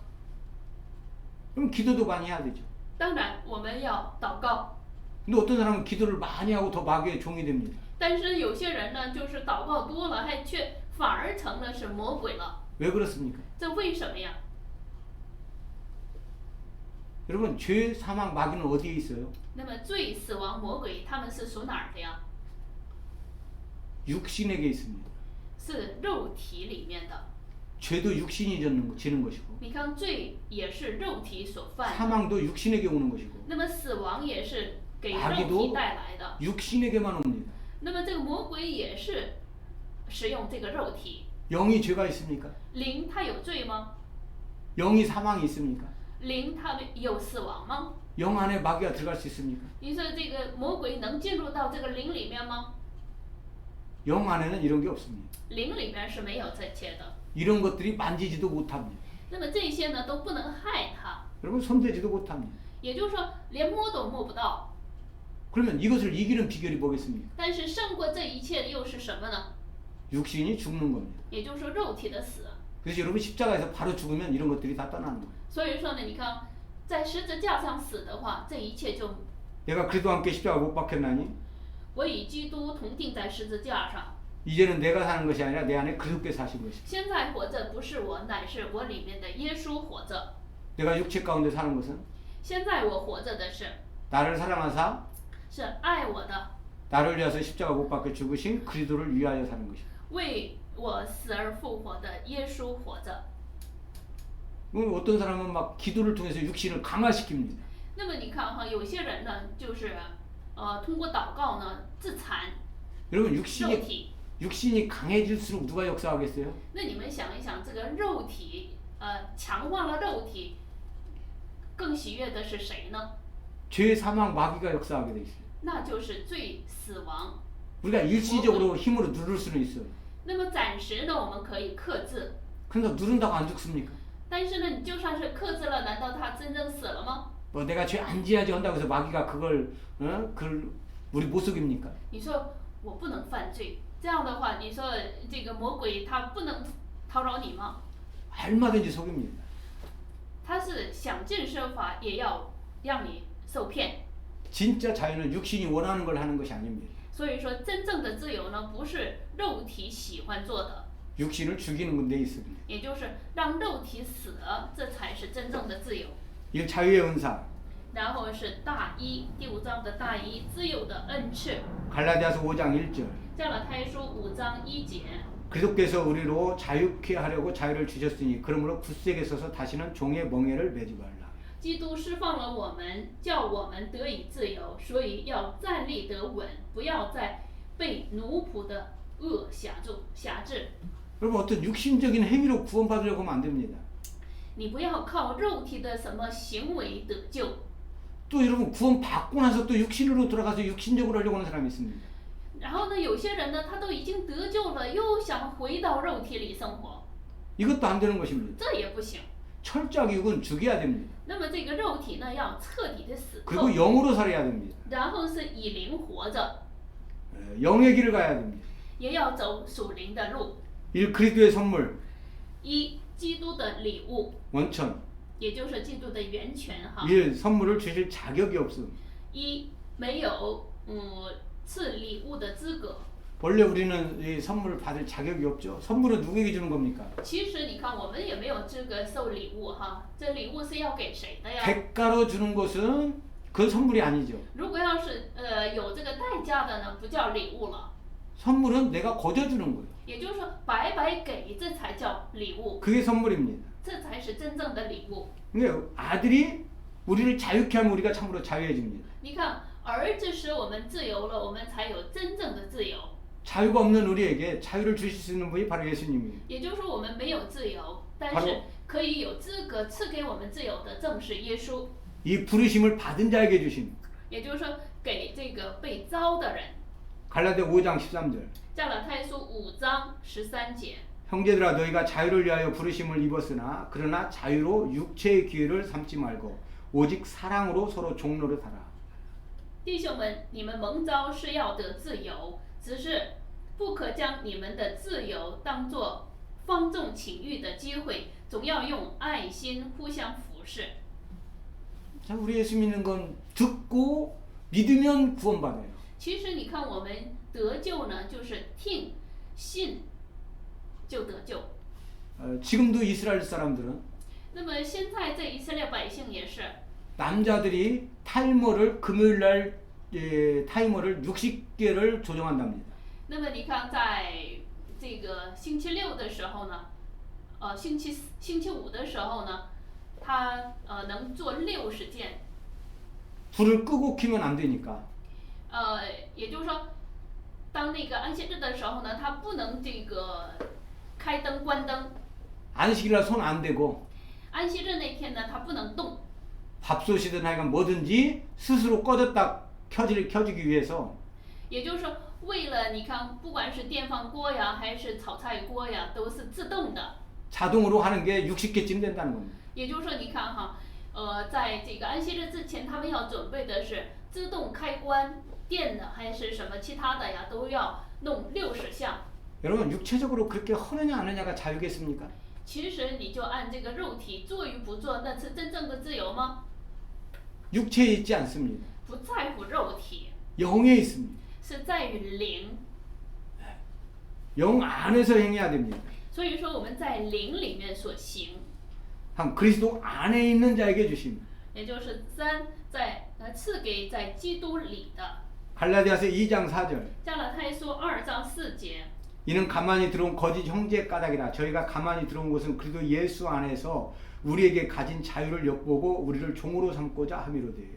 그럼 기도도 많이 해야 되죠. 当然我们要祷告。 근데 어떤 사람은 기도를 많이 하고 더 마귀의 종이 됩니다. 但是有些人呢，就是祷告多了，反而成了是魔鬼了。 왜 그렇습니까? 这为什么呀？ 여러분 죄, 사망, 마귀는 어디에 있어요? 那么罪、死亡、魔鬼他们是属哪儿的呀？ 육신에게 있습니다. 是肉体里面的。 죄도 육신이 지는 것이고 你看罪也是肉体所犯的， 사망도 육신에게 오는 것이고 那么死亡也是给肉 마귀도 体带来的。 육신에게만 옵니다. 那么这个魔鬼也是使用这个肉体。 영이 죄가 있습니까? 灵它有罪吗？ 영이 사망이 있습니까? 灵它有死亡吗？ 영 안에 마귀가 들어갈 수 있습니까? 你说这个魔鬼能进入到这个灵里面吗？ 영 안에는 이런 게 없습니다. 灵里面是没有这些的。 이런 것들이 만지지도 못합니다. 那么这些呢都不能害他， 여러분 손대지도 못합니다. 也就是说连摸都摸不到。 그러면 이것을 이기는 비결이 뭐겠습니까? 但是胜过这一切的又是什么呢？ 육신이 죽는 겁니다. 也就是说肉体的死。 그래서 여러분 십자가에서 바로 죽으면 이런 것들이 다 떠나는 거예요. 所以说呢，你看在十字架上死的话，这一切就 내가 그리스도와 함께 십자가 못 박혔나니 我与基督同定在十字架上。 이제는 내가 사는 것이 아니라 내 안에 그리스도께 사신 것이다. 现在活着不是我，乃是我里面的耶稣活着。 내가 육체 가운데 사는 것은 现在我活着的是 나를 사랑하사 是爱我的， 나를 위해서 십자가 못 박혀 죽으신 그리스도를 위하여 사는 것이다. 为我死而复活的耶稣活着。 어떤 사람은 막 기도를 통해서 육신을 강화시킵니다. 那么你看哈，有些人呢，就是通过祷告呢自残 여러분 肉 육신이 体。 강해질수록 누가 역사하겠어요? 那你们想一想，这个肉体强化了肉体，更喜悦的是谁呢？ 죄, 사망, 마귀가 역사하게 돼 있어요. 那就是罪、死亡。 우리가 일시적으로 힘으로 누를 수는 있어요. 那么暂时呢，我们可以克制， 그러니까 누른다고 안 죽습니까? 但是呢，你就算是克制了，难道他真正死了吗？ 뭐 내가 죄 안 지어야지 한다고 해서 마귀가 그걸 우리 못 속입니까? 你说我不能犯罪。这样的话，你说这个魔鬼他不能叨扰你吗？ 얼마든지 속입니다. 他是想尽设法也要让你受骗。 진짜 자유는 육신이 원하는 걸 하는 것이 아닙니다. 所以说，真正的自由呢，不是肉体喜欢做的， 육신을 죽이는 건 데 있습니다. 也就是让肉体死了，这才是真正的自由。 이 자유의 은사. 然后是大一，第5章的大一，自由的恩赐。 갈라디아서 5장 1절. 加拉太书5章1节。 그리스도께서 우리로 자유케 하려고 자유를 주셨으니 그러므로 굳세게 서서 다시는 종의 멍에를 매지 말라. 基督释放了我们，叫我们得以自由，所以要站立得稳，不要再被奴仆的恶辖制。 여러분 어떤 육신적인 행위로 구원받으려고 하면 안 됩니다. 你不要靠肉体的什么行为得救。 또 여러분 구원받고 나서 또 육신으로 돌아가서 육신적으로 하려고 하는 사람이 있습니다. 然后呢，有些人呢，他都已经得救了，又想回到肉体里生活， 이것도 안 되는 것입니다. 这也不行。 철저하게 이건 죽여야 됩니다. 那么这个肉体呢，要彻底的死透， 그리고 영으로 살아야 됩니다. 然后是以灵活着， 영의 길을 가야 됩니다. 也要走属灵的路。 일 그리스도의 선물, 一，基督的礼物， 원천. 也就是基督的源泉哈。 일 선물을 주실 자격이 없음. 一，没有赐礼物的资格。 원래 우리는 이 선물을 받을 자격이 없죠. 선물은 누구에게 주는 겁니까? 其实你看，我们也没有资格受礼物哈，这礼物是要给谁的呀？ 대가로 주는 것은 그 선물이 아니죠. 如果要是有这个代价的呢，不叫礼物了， 선물은 내가 거저 주는 거예요. 也就是说白白给，这才叫礼物， 그게 선물입니다. 这才是真正的礼物。 그러니까 아들이 우리를 자유케 하면 우리가 참으로 자유해집니다. 你看，儿子使我们自由了，我们才有真正的自由。 자유가 없는 우리에게 자유를 주실 수 있는 분이 바로 예수님이에요. 也就是说，我们没有自由，但바로 是可以有资格赐给我们自由的，正是耶稣。 이 부르심을 받은 자에게 주심. 也就是说，给这个被招的人。 갈라디아 5장 13절. 加拉太书5章13节。 형제들아 너희가 자유를 위하여 부르심을 입었으나 그러나 자유로 육체의 기회를 삼지 말고 오직 사랑으로 서로 종노릇하라. 弟兄们，你们蒙召是要得自由，只是不可将你们的自由当作放纵情欲的机会，总要用爱心互相服侍。 자, 우리 예수 믿는 건 듣고 믿으면 구원받아요. 其实你看，我们得救呢，就是听信就得救。 지금도 이스라엘 사람들은 那么现在这以色列百姓也是， 남자들이 타이머를 금요일날 타이머를 60개를 조정한답니다. 那么你看，在这个星期六的时候呢，星期五的时候呢，他能做60件。 불을 끄고 키면 안 되니까 也就是说，当那个安息日的时候呢，他不能这个开灯关灯。 안식일날 손 안 대고 安息日那天呢，他不能动。 밥솥이든 하여간 뭐든지 스스로 꺼졌다 켜지기 위해서 也就是说，为了你看，不管是电饭锅呀，还是炒菜锅呀，都是自动的。 자동으로 하는 게 60개쯤 된다는 겁니다. 也就是说，你看哈，在这个安息日之前，他们要准备的是自动开关电的，还是什么其他的呀，都要弄60项。 여러분 육체적으로 그렇게 하느냐 안 하느냐가 자유겠습니까? 其实你就按这个肉体做与不做，那是真正的自由吗？ 육체에 있지 않습니다. 不在乎肉体， 영에 있습니다. 是在于灵。 영 안에서 행해야 됩니다. 所以说我们在灵里面所行， 한 그리스도 안에 있는 자에게 주심. 也就是在赐给在基督里的。 갈라디아서 2장 4절. 加拉太书2章4节。 이는 가만히 들어온 거짓 형제 까닭이라. 저희가 가만히 들어온 것은 그리스도 예수 안에서 우리에게 가진 자유를 엿보고 우리를 종으로 삼고자 함이로되.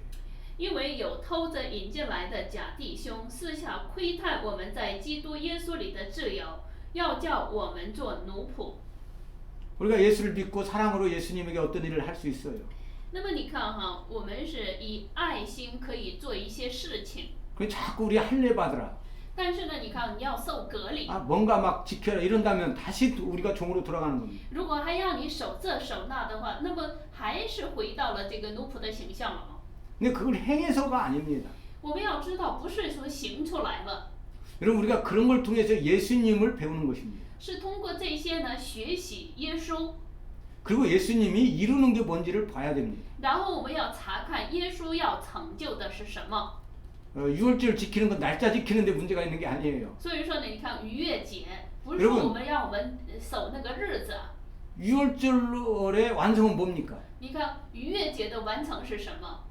因为有偷着引进来的假弟兄，私下窥探我们在基督耶稣里的自由，要叫我们做奴仆。 우리가 예수를 믿고 사랑으로 예수님에게 어떤 일을 할 수 있어요. 那么你看哈，我们是以爱心可以做一些事情， 그 자꾸 우리 할례 받으라. 但是呢，你看你要受隔离， 아, 뭔가 막 지켜라 이런다면 다시 우리가 종으로 돌아가는 겁니다. 如果还要你守这守那的话，那么还是回到了这个奴仆的形象了。 근데 그걸 행해서가 아닙니다. 我们要知道，不是说行出来了， 여러분 우리가 그런 걸 통해서 예수님을 배우는 것입니다. 是通过这些呢学习耶稣， 그리고 예수님이 이루는 게 뭔지를 봐야 됩니다. 然后我们要查看耶稣要成就的是什么。 유월절 지키는 건 날짜 지키는데 문제가 있는 게 아니에요. 所以说呢，你看逾越节不是 여러분 说我们让我们守那个日子啊， 유월절의 완성은 뭡니까? 你看逾越节的完成是什么？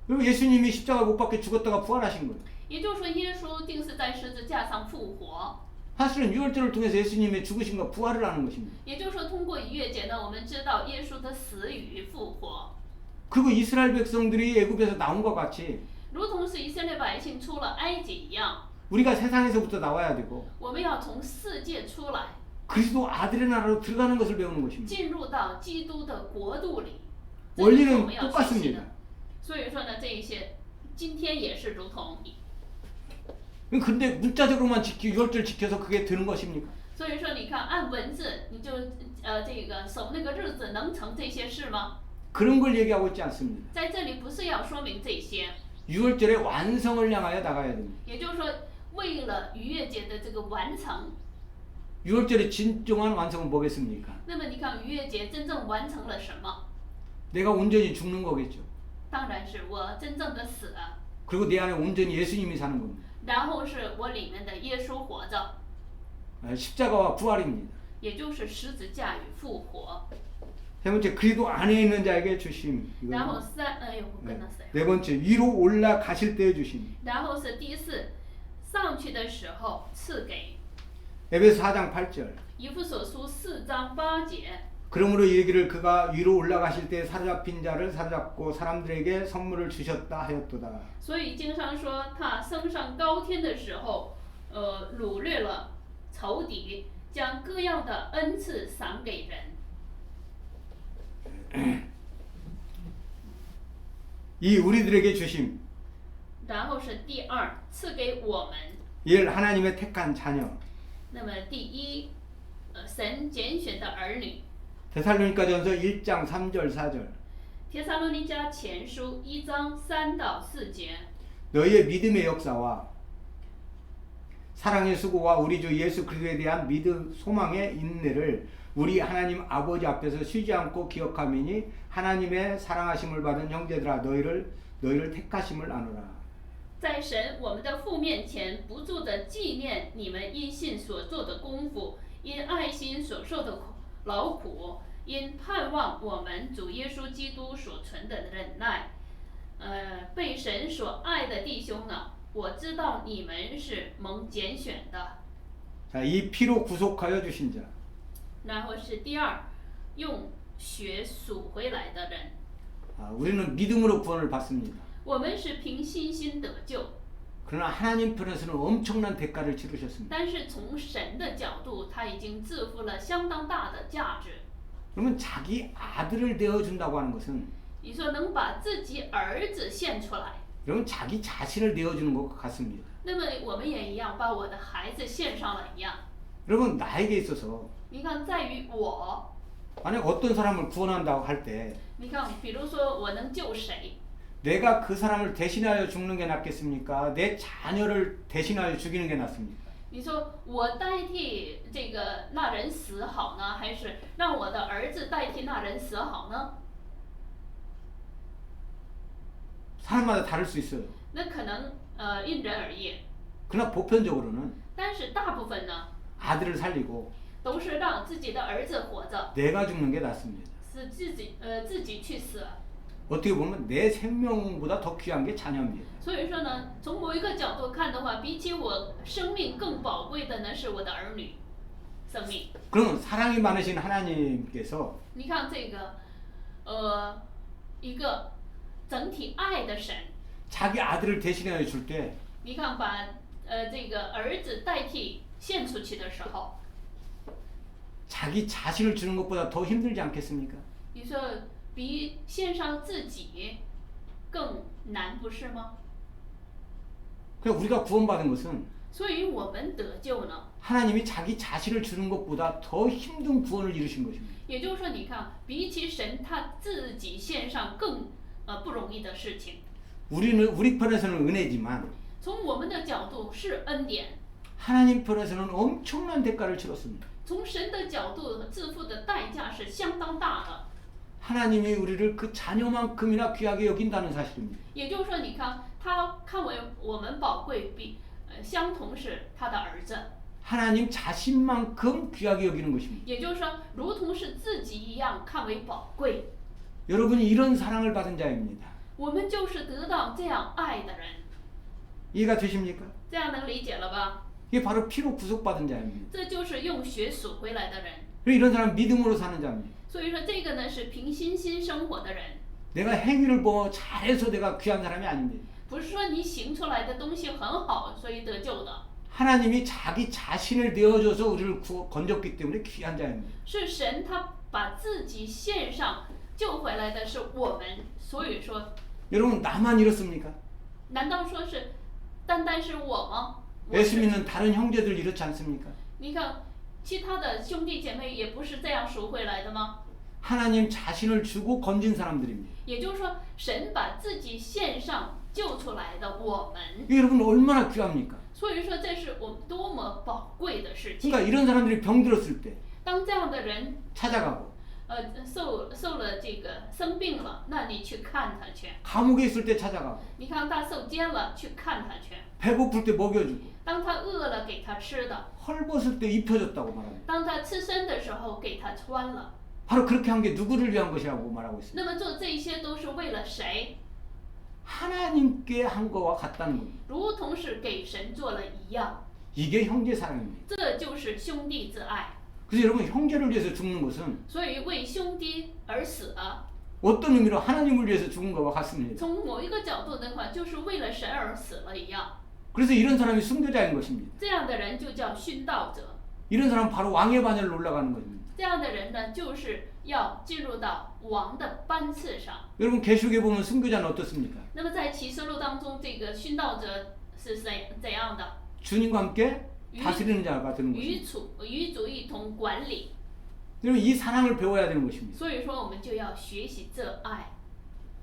그리고 예수님이 십자가 못 박혀 죽었다가 부활하신 거예요. 也就是说，耶稣定是在十字架上复活。 사실은 유월절을 통해서 예수님의 죽으심과 부활을 하는 것입니다. 也就是说，通过逾越节呢，我们知道耶稣的死与复活， 그리고 이스라엘 백성들이 애굽에서 나온 것 같이 如同是以色列百姓出了埃及一样， 우리가 세상에서부터 나와야 되고 我们要从世界出来， 그리스도 아들의 나라로 들어가는 것을 배우는 것입니다. 进入到基督的国度里。这就是我 원리는 们要学习 똑같습니다. 的。所以说呢，这一些今天也是如同。 근데 문자적으로만 유월절 지켜서 그게 되는 것입니까? 所以说，你看按文字，你就这个守那个日子能成这些事吗？ 그런 걸 얘기하고 있지 않습니다. 在这里不是要说明这些， 유월절의 완성을 향하여 나가야 됩니다. 也就是说，为了逾越节的这个完成。 유월절의 진정한 완성은 뭐겠습니까? 那么你看逾越节真正完成了什么？ 내가 온전히 죽는 거겠죠. 当然是我真正的死了， 그리고 내 안에 온전히 예수님이 사는 겁니다. 然后是我里面的耶稣活着， 십자가와 부활입니다. 也就是十字架与复活。 세 번째 그리스도 안에 있는 자에게 주심. 然后我跟他谁？ 네 번째 위로 올라가실 때의 주심. 然后是第四，上去的时候赐给。 에베소 4장 8절. 以弗所书4章8节。 그러므로 이르기를 그가 위로 올라가실 때 사로잡힌 자를 사로잡고 사람들에게 선물을 주셨다 하였도다. 所以经上说，他升上高天的时候，掳掠了仇敌，将各样的恩赐赏给人。 이 우리들에게 주심. 然后是第二，赐给我们。 이를 하나님의 택한 자녀. 那么第一，神拣选的儿女。 데살로니가전서 1장 3절 4절. 帖撒罗尼迦前书1章3到4节。 너희의 믿음의 역사와 사랑의 수고와 우리 주 예수 그리스도에 대한 믿음 소망의 인내를 우리 하나님 아버지 앞에서 쉬지 않고 기억하미니 하나님의 사랑하심을 받은 형제들아 너희를 택하심을 아노라. 在神我们的父面前不住地纪念你们因信所做的功夫，因爱心所受的劳苦，因盼望我们主耶稣基督所存的忍耐。被神所爱的弟兄呢，我知道你们是蒙拣选的。 자, 이 피로 구속하여 주신 자. 然后是第二，用血赎回来的人。 우리는 믿음으로 구원을 받습니다. 我们是凭信心得救， 그러나 하나님 편에서는 엄청난 대가를 치르셨습니다. 但是从神的角度，他已经支付了相当大的价值。 그러면 자기 아들을 내어준다고 하는 것은 你说能把自己儿子献出来， 여러분 자기 자신을 내어주는 것 같습니다. 那么我们也一样，把我的孩子献上了一样。 여러분 나에게 있어서 你看，在于我， 만약 어떤 사람을 구원한다고 할 때 你看，比如说我能救谁？ 내가 그 사람을 대신하여 죽는 게 낫겠습니까? 내 자녀를 대신하여 죽이는 게 낫습니까? 你说我代替这个那人死好呢，还是让我的儿子代替那人死好呢？ 사람마다 다를 수 있어요. 那可能因人而异， 그러나 보편적으로는 但是大部分呢， 아들을 살리고 都是让自己的儿子活着， 내가 죽는 게 낫습니다. 是自己去死。 어떻게 보면 내 생명보다 더 귀한 게 자녀입니다. 所以说呢，从某一个角度看的话，比起我生命更宝贵的呢，是我的儿女生命。 그러면 사랑이 많으신 하나님께서 你看这个，一个整体爱的神， 자기 아들을 대신하여 줄 때 你看把这个儿子代替献出去的时候， 자기 자신을 주는 것보다 더 힘들지 않겠습니까? 你说比献上自己更难，不是吗？ 그러니까 우리가 구원받은 것은 所以我们得救呢， 하나님이 자기 자신을 주는 것보다 더 힘든 구원을 이루신 것입니다. 也就是说，你看，比起神他自己献上更不容易的事情。 우리 편에서는 은혜지만 从我们的角度是恩典， 하나님 편에서는 엄청난 대가를 치렀습니다. 从神的角度支付的代价是相当大的。 하나님이 우리를 그 자녀만큼이나 귀하게 여긴다는 사실입니다. 也就是说，你看他看为我们宝贵，相同是他的儿子， 하나님 자신만큼 귀하게 여기는 것입니다. 也就是说，如同是自己一样看为宝贵。 여러분이 이런 사랑을 받은 자입니다. 我们就是得到这样爱的人， 이해가 되십니까? 这样能理解了吧？ 이게 바로 피로 구속받은 자입니다. 这就是用血赎回来的人。 그리고 이런 사람 믿음으로 사는 자입니다. 所以说，这个呢是凭信心生活的人， 내가 행위를 뭐 잘해서 내가 귀한 사람이 아닙니다. 不是说你行出来的东西很好，所以得救的， 하나님이 자기 자신을 내어줘서 우리를 건졌기 때문에 귀한 자입니다. 是神他把自己献上救回来的是我们。所以说， 여러분 나만 이렇습니까? 难道说是单单是我吗？ 예수 믿는 다른 형제들 이렇지 않습니까? 你看，其他的兄弟姐妹也不是这样赎回来的吗？ 하나님 자신을 주고 건진 사람들입니다. 也就是说，神把自己献上救出来的我们， 이게 여러분 얼마나 귀합니까? 所以说这是我们多么宝贵的事情。 그러니까 이런 사람들이 병들었을 때 当这样的人 찾아가고 受了这个生病了，那你去看他去。 감옥에 있을 때 찾아가고 你看他受监了，去看他去。 배고플 때 먹여주고 当他饿了，给他吃的； 헐벗을 때 입혀줬다고 말합니다. 当他赤身的时候，给他穿了。 바로 그렇게 한 게 누구를 위한 것이라고 말하고 있습니다. 那么做这些都是为了谁？ 하나님께 한 거와 같다는 겁니다. 如同是给神做了一样， 이게 형제 사랑입니다. 这就是兄弟之爱。 그래서 여러분 형제를 위해서 죽는 것은 所以为兄弟而死， 어떤 의미로 하나님을 위해서 죽은 것과 같습니다. 从某一个角度的话，就是为了神而死了一样。 그래서 이런 사람이 순교자인 것입니다. 这样的人就叫殉道者， 이런 사람은 바로 왕의 반열로 올라가는 것입니다. 这样的人呢，就是要进入到王的班次上。 여러분 계시록에 보면 순교자는 어떻습니까? 那么在启示录当中，这个殉道者是怎样的？ 주님과 함께 다스리는 자가 되는 것입니다. 与主一同管理。 여러분 이 사랑을 배워야 되는 것입니다. 所以说，我们就要学习这爱。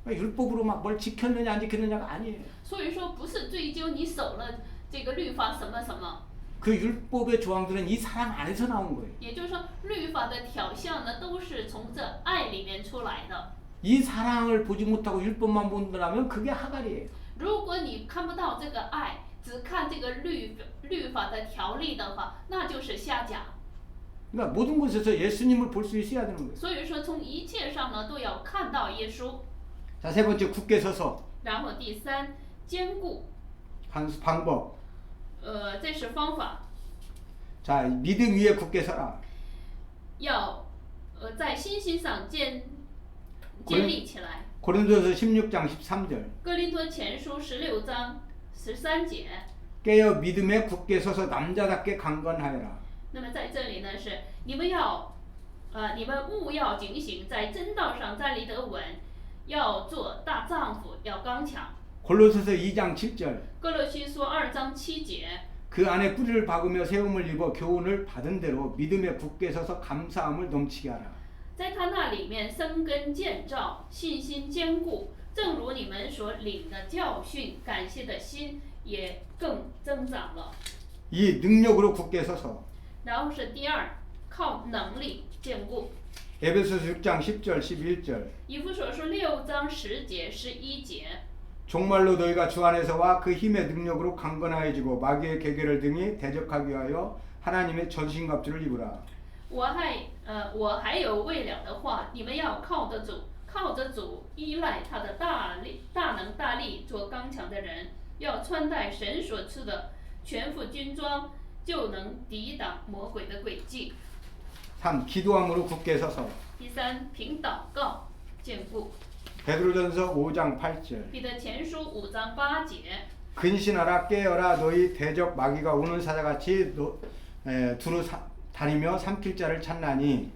율법으로 막 뭘 지켰느냐 안 지켰느냐가 아니에요. 所以说，不是追究你守了这个律法什么什么， 그 율법의 조항들은 이 사랑 안에서 나온 거예요. 也就是说，律法的条项呢，都是从这爱里面出来的。 이 사랑을 보지 못하고 율법만 본다면 그게 하갈이에요. 如果你看不到这个爱，只看这个律法的条例的话，那就是瞎讲。 그러니까 모든 곳에서 예수님을 볼 수 있어야 되는 거예요. 所以说，从一切上呢，都要看到耶稣。 자, 세 번째 굳게 서서 然后第三，坚固， 방법. 这是方法， 자, 믿음 위에 굳게 서라. 要在信心上建立起来。 고린도서 16장 13절. 哥林多前书16章13节。 깨어 믿음에 굳게 서서 남자답게 강건하여라. 那么在这里呢是你们务要警醒，在真道上站立得稳，要做大丈夫，要刚强。 골로새서 2장 7절. 哥罗西书2章7节。 그 안에 뿌리를 박으며 세움을 입어 교훈을 받은 대로 믿음에 굳게 서서 감사함을 넘치게 하라. 在他那里面生根建造，信心坚固，正如你们所领的教训，感谢的心也更增长了。 이 능력으로 굳게 서서 然后是第二，靠能力坚固。 에베소서 6장 10절 11절. 以弗所书6章10节11节。 종말로 너희가 주 안에서와 그 힘의 능력으로 강건하여지고 마귀의 계계를 등이 대적하기 위하여 하나님의 전신갑주를 입으라. 我还有未了的话，你们要靠着主，依赖他的大能大力，做刚强的人，要穿戴神所赐的全副军装，就能抵挡魔鬼的诡计。 3. 기도함으로 굳게 서서. 第三，凭祷告坚固。 베드로전서 5장 8절. 彼得前书5章8节。 근신하라 깨어라 너희 대적 마귀가 우는 사자같이 두루 다니며 삼킬 자를 찾나니.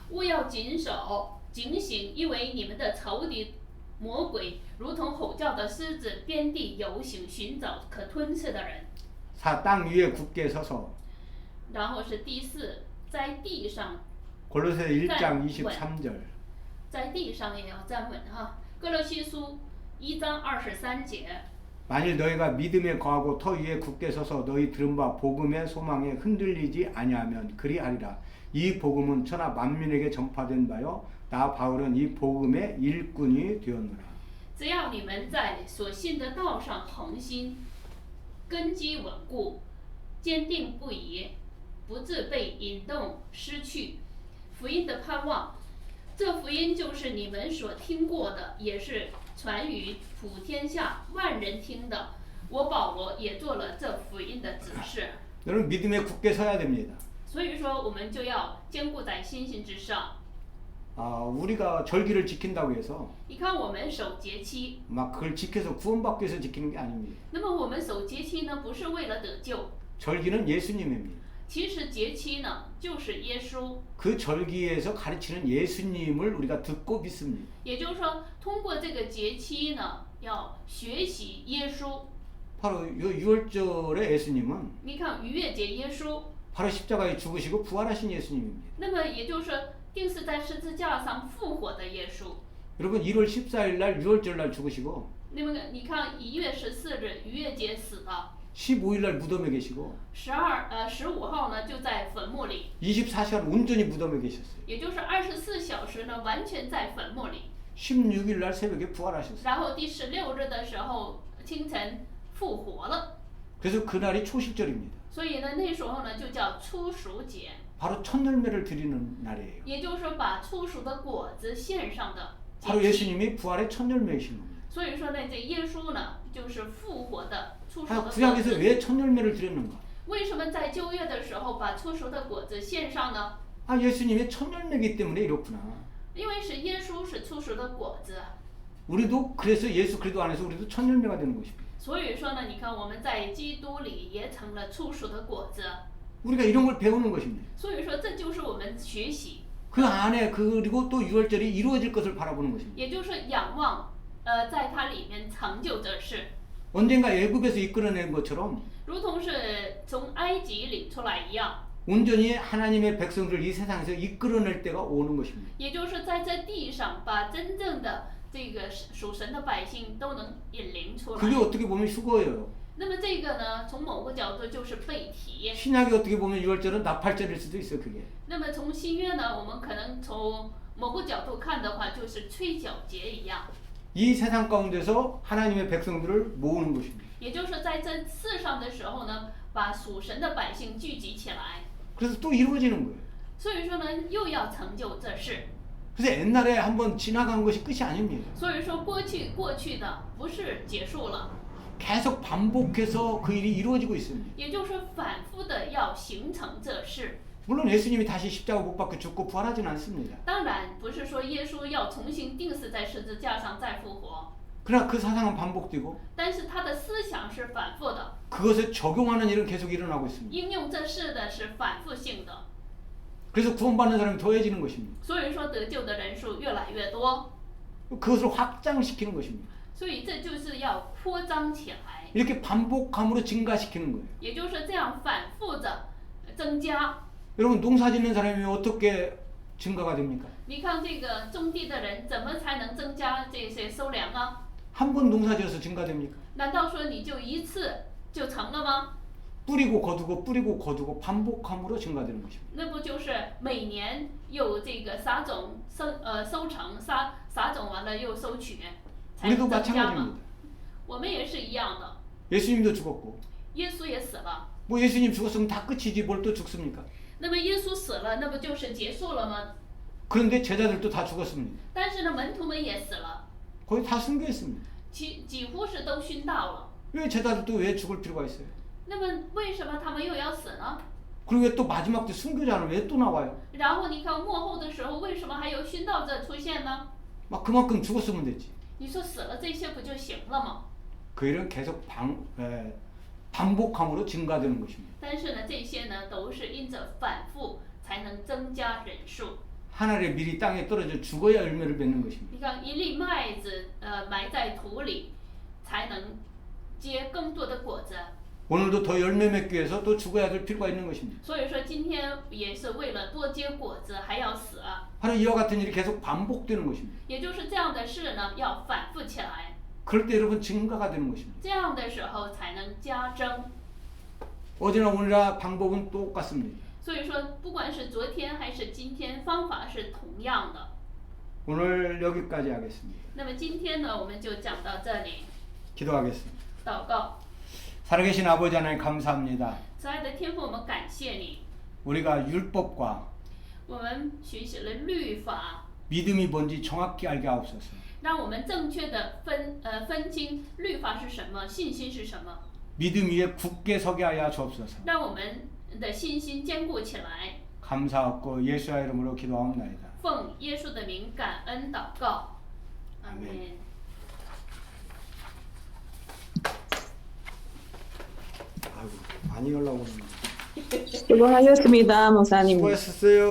务要谨守警醒，因为你们的仇敌魔鬼如同吼叫的狮子，遍地游行，寻找可吞吃的人。 4. 땅 위에 굳게 서서. 然后是第四，在地上 골로새 1장 23절. 在地上也要站稳哈。哥罗西书1章23节。 만일 너희가 믿음에 거하고 터 위에 굳게 서서 너희 들은 바 복음의 소망에 흔들리지 아니하면 그리하리라. 이 복음은 천하 만민에게 전파된 바요 나 바울은 이 복음의 일꾼이 되었노라. 只要你们在所信的道上恒心，根基稳固，坚定不移，不致被引动失去福音的盼望。这福音就是你们所听过的，也是传于普天下万人听的。我保罗也做了这福音的指示。 여러분 믿음에 굳게 서야 됩니다. 所以说，我们就要坚固在信心之上。 우리가 절기를 지킨다고 해서 你看，我们守节期， 막 그걸 지켜서 구원받기 위해서 지키는 게 아닙니다. 那么我们守节期呢，不是为了得救， 절기는 예수님입니다. 其实节期呢，就是耶稣。 그 절기에서 가르치는 예수님을 우리가 듣고 믿습니다. 也就是说，通过这个节期呢，要学习耶稣。 바로 이 6월절의 예수님은 你看逾越节耶稣， 바로 십자가에 죽으시고 부활하신 예수님입니다. 那么也就是定是在十字架上复活的耶稣。 여러분 1월 14일 날 6월절 날 죽으시고 那么你看1月14日逾越节死了， 15일 날 무덤에 계시고 15号呢就在坟墓里， 24시간 온전히 무덤에 계셨어요. 也就是24小时呢完全在坟墓里。 16일 날 새벽에 부활하셨어요. 然后第16日的时候清晨复活了， 그래서 그날이 초실절입니다. 所以呢那时候呢就叫初熟节， 바로 첫 열매를 드리는 날이에요. 也就是说把初熟的果子献上的 바로 节期。 예수님이 부활의 첫 열매이신 겁니다. 所以说呢，这耶稣呢就是复活的初熟的果 구약에서 子。 왜 첫 열매를 드렸는가? 为什么在旧约的时候把初熟的果子献上呢？ 예수님이 첫 열매이기 때문에 이렇구나. 因为是耶稣是初熟的果子， 우리도 그래서 예수 그리스도 안에서 우리도 첫 열매가 되는 것입니다. 所以说呢，你看我们在基督里也成了初熟的果子。 우리가 이런 걸 배우는 것입니다. 所以说这就是我们学习， 그 안에 그리고 또 6월절이 이루어질 것을 바라보는 것입니다. 也就是仰望，在它里面成就这事， 언젠가 애굽에서 이끌어낸 것처럼 如同是从埃及领出来一样， 온전히 하나님의 백성들을 이 세상에서 이끌어낼 때가 오는 것입니다. 也就是在这地上把真正的这个属神的百姓都能引领出 그게 来。 어떻게 보면 휴거예요. 那么这个呢，从某个角度就是被提。 신약이 어떻게 보면 6월절은 나팔절일 수도 있어요. 그게. 那么从新约呢，我们可能从某个角度看的话，就是吹角节一样， 이 세상 가운데서 하나님의 백성들을 모으는 것입니다. 也就是在这世上的时候呢，把属神的百姓聚集起来。 그래서 또 이루어지는 거예요. 所以说呢，又要成就这事。 그래서 옛날에 한번 지나간 것이 끝이 아닙니다. 所以说过去的不是结束了， 계속 반복해서 그 일이 이루어지고 있습니다. 也就是反复的要形成这事。 물론 예수님이 다시 십자가 못 박혀 죽고 부활하진 않습니다. 当然不是说耶稣要重新钉死在十字架上再复活， 그러나 그 사상은 반복되고 但是他的思想是反复的， 그것을 적용하는 일은 계속 일어나고 있습니다. 应用这事的是反复性的。 그래서 구원받는 사람이 더해지는 것입니다. 所以说得救的人数越来越多， 그것을 확장시키는 것입니다. 所以这就是要扩张起来， 이렇게 반복함으로 증가시키는 거예요. 也就是这样反复的增加。 여러분 농사 짓는 사람이 어떻게 증가가 됩니까? 你看这个种地的人怎么才能增加这些收粮啊？ 한 번 농사지어서 증가됩니까? 难道说你就一次就成了吗？ 뿌리고 거두고 반복함으로 증가되는 것입니다. 那不就是每年又这个撒种收成，撒种完了又收取，才 우리도 增加吗？ 마찬가지입니다. 我们也是一样的， 예수님도 죽었고 耶稣也死了。 뭐 예수님 죽었으면 다 끝이지 뭘 또 죽습니까? 那么耶稣死了，那不就是结束了吗？ 그런데 제자들도 다 죽었습니다. 但是呢，门徒们也死了， 거의 다 순교했습니다. 几乎是都殉道了。 왜 제자들도 왜 죽을 필요가 있어요? 那么为什么他们又要死呢？ 그리고 왜 또 마지막 때 순교자는 왜 또 나와요? 然后你看幕后的时候，为什么还有殉道者出现呢？ 막 그만큼 죽었으면 됐지. 你说死了这些不就行了吗？ 그 일은 계속 반복함으로 증가되는 것입니다. 但是呢，这些呢都是因着反复才能增加人数。 하늘의 밀이 땅에 떨어져 죽어야 열매를 맺는 것입니다. 你看，一粒麦子埋在土里，才能结更多的果子。 오늘도 더 열매 맺기 위해서 또 죽어야 될 필요가 있는 것입니다. 所以说，今天也是为了多结果子，还要死啊。 바로 이와 같은 일이 계속 반복되는 것입니다. 也就是这样的事呢，要反复起来。 그럴 때 여러분 증가가 되는 것입니다. 这样的时候才能加增。 어제나 오늘이나 방법은 똑같습니다. 所以说，不管是昨天还是今天，方法是同样的。 오늘 여기까지 하겠습니다. 那么今天呢，我们就讲到这里， 기도하겠습니다. 祷告。 살아계신 아버지 하나님 감사합니다. 慈爱的天父，我们感谢你， 우리가 율법과 我们学习了律法， 믿음이 뭔지 정확히 알게 하옵소서. 让我们正确的分清律法是什么，信心是什么， 믿음 위에 굳게 서게 하여 주옵소서. 让我们的信心坚固起来。 감사하고 예수의 이름으로 기도하옵나이다. 奉耶稣的名感恩祷告，阿门。 아이고 많이 연락 오네. 수고하셨습니다, 목사님. 수고했었어요.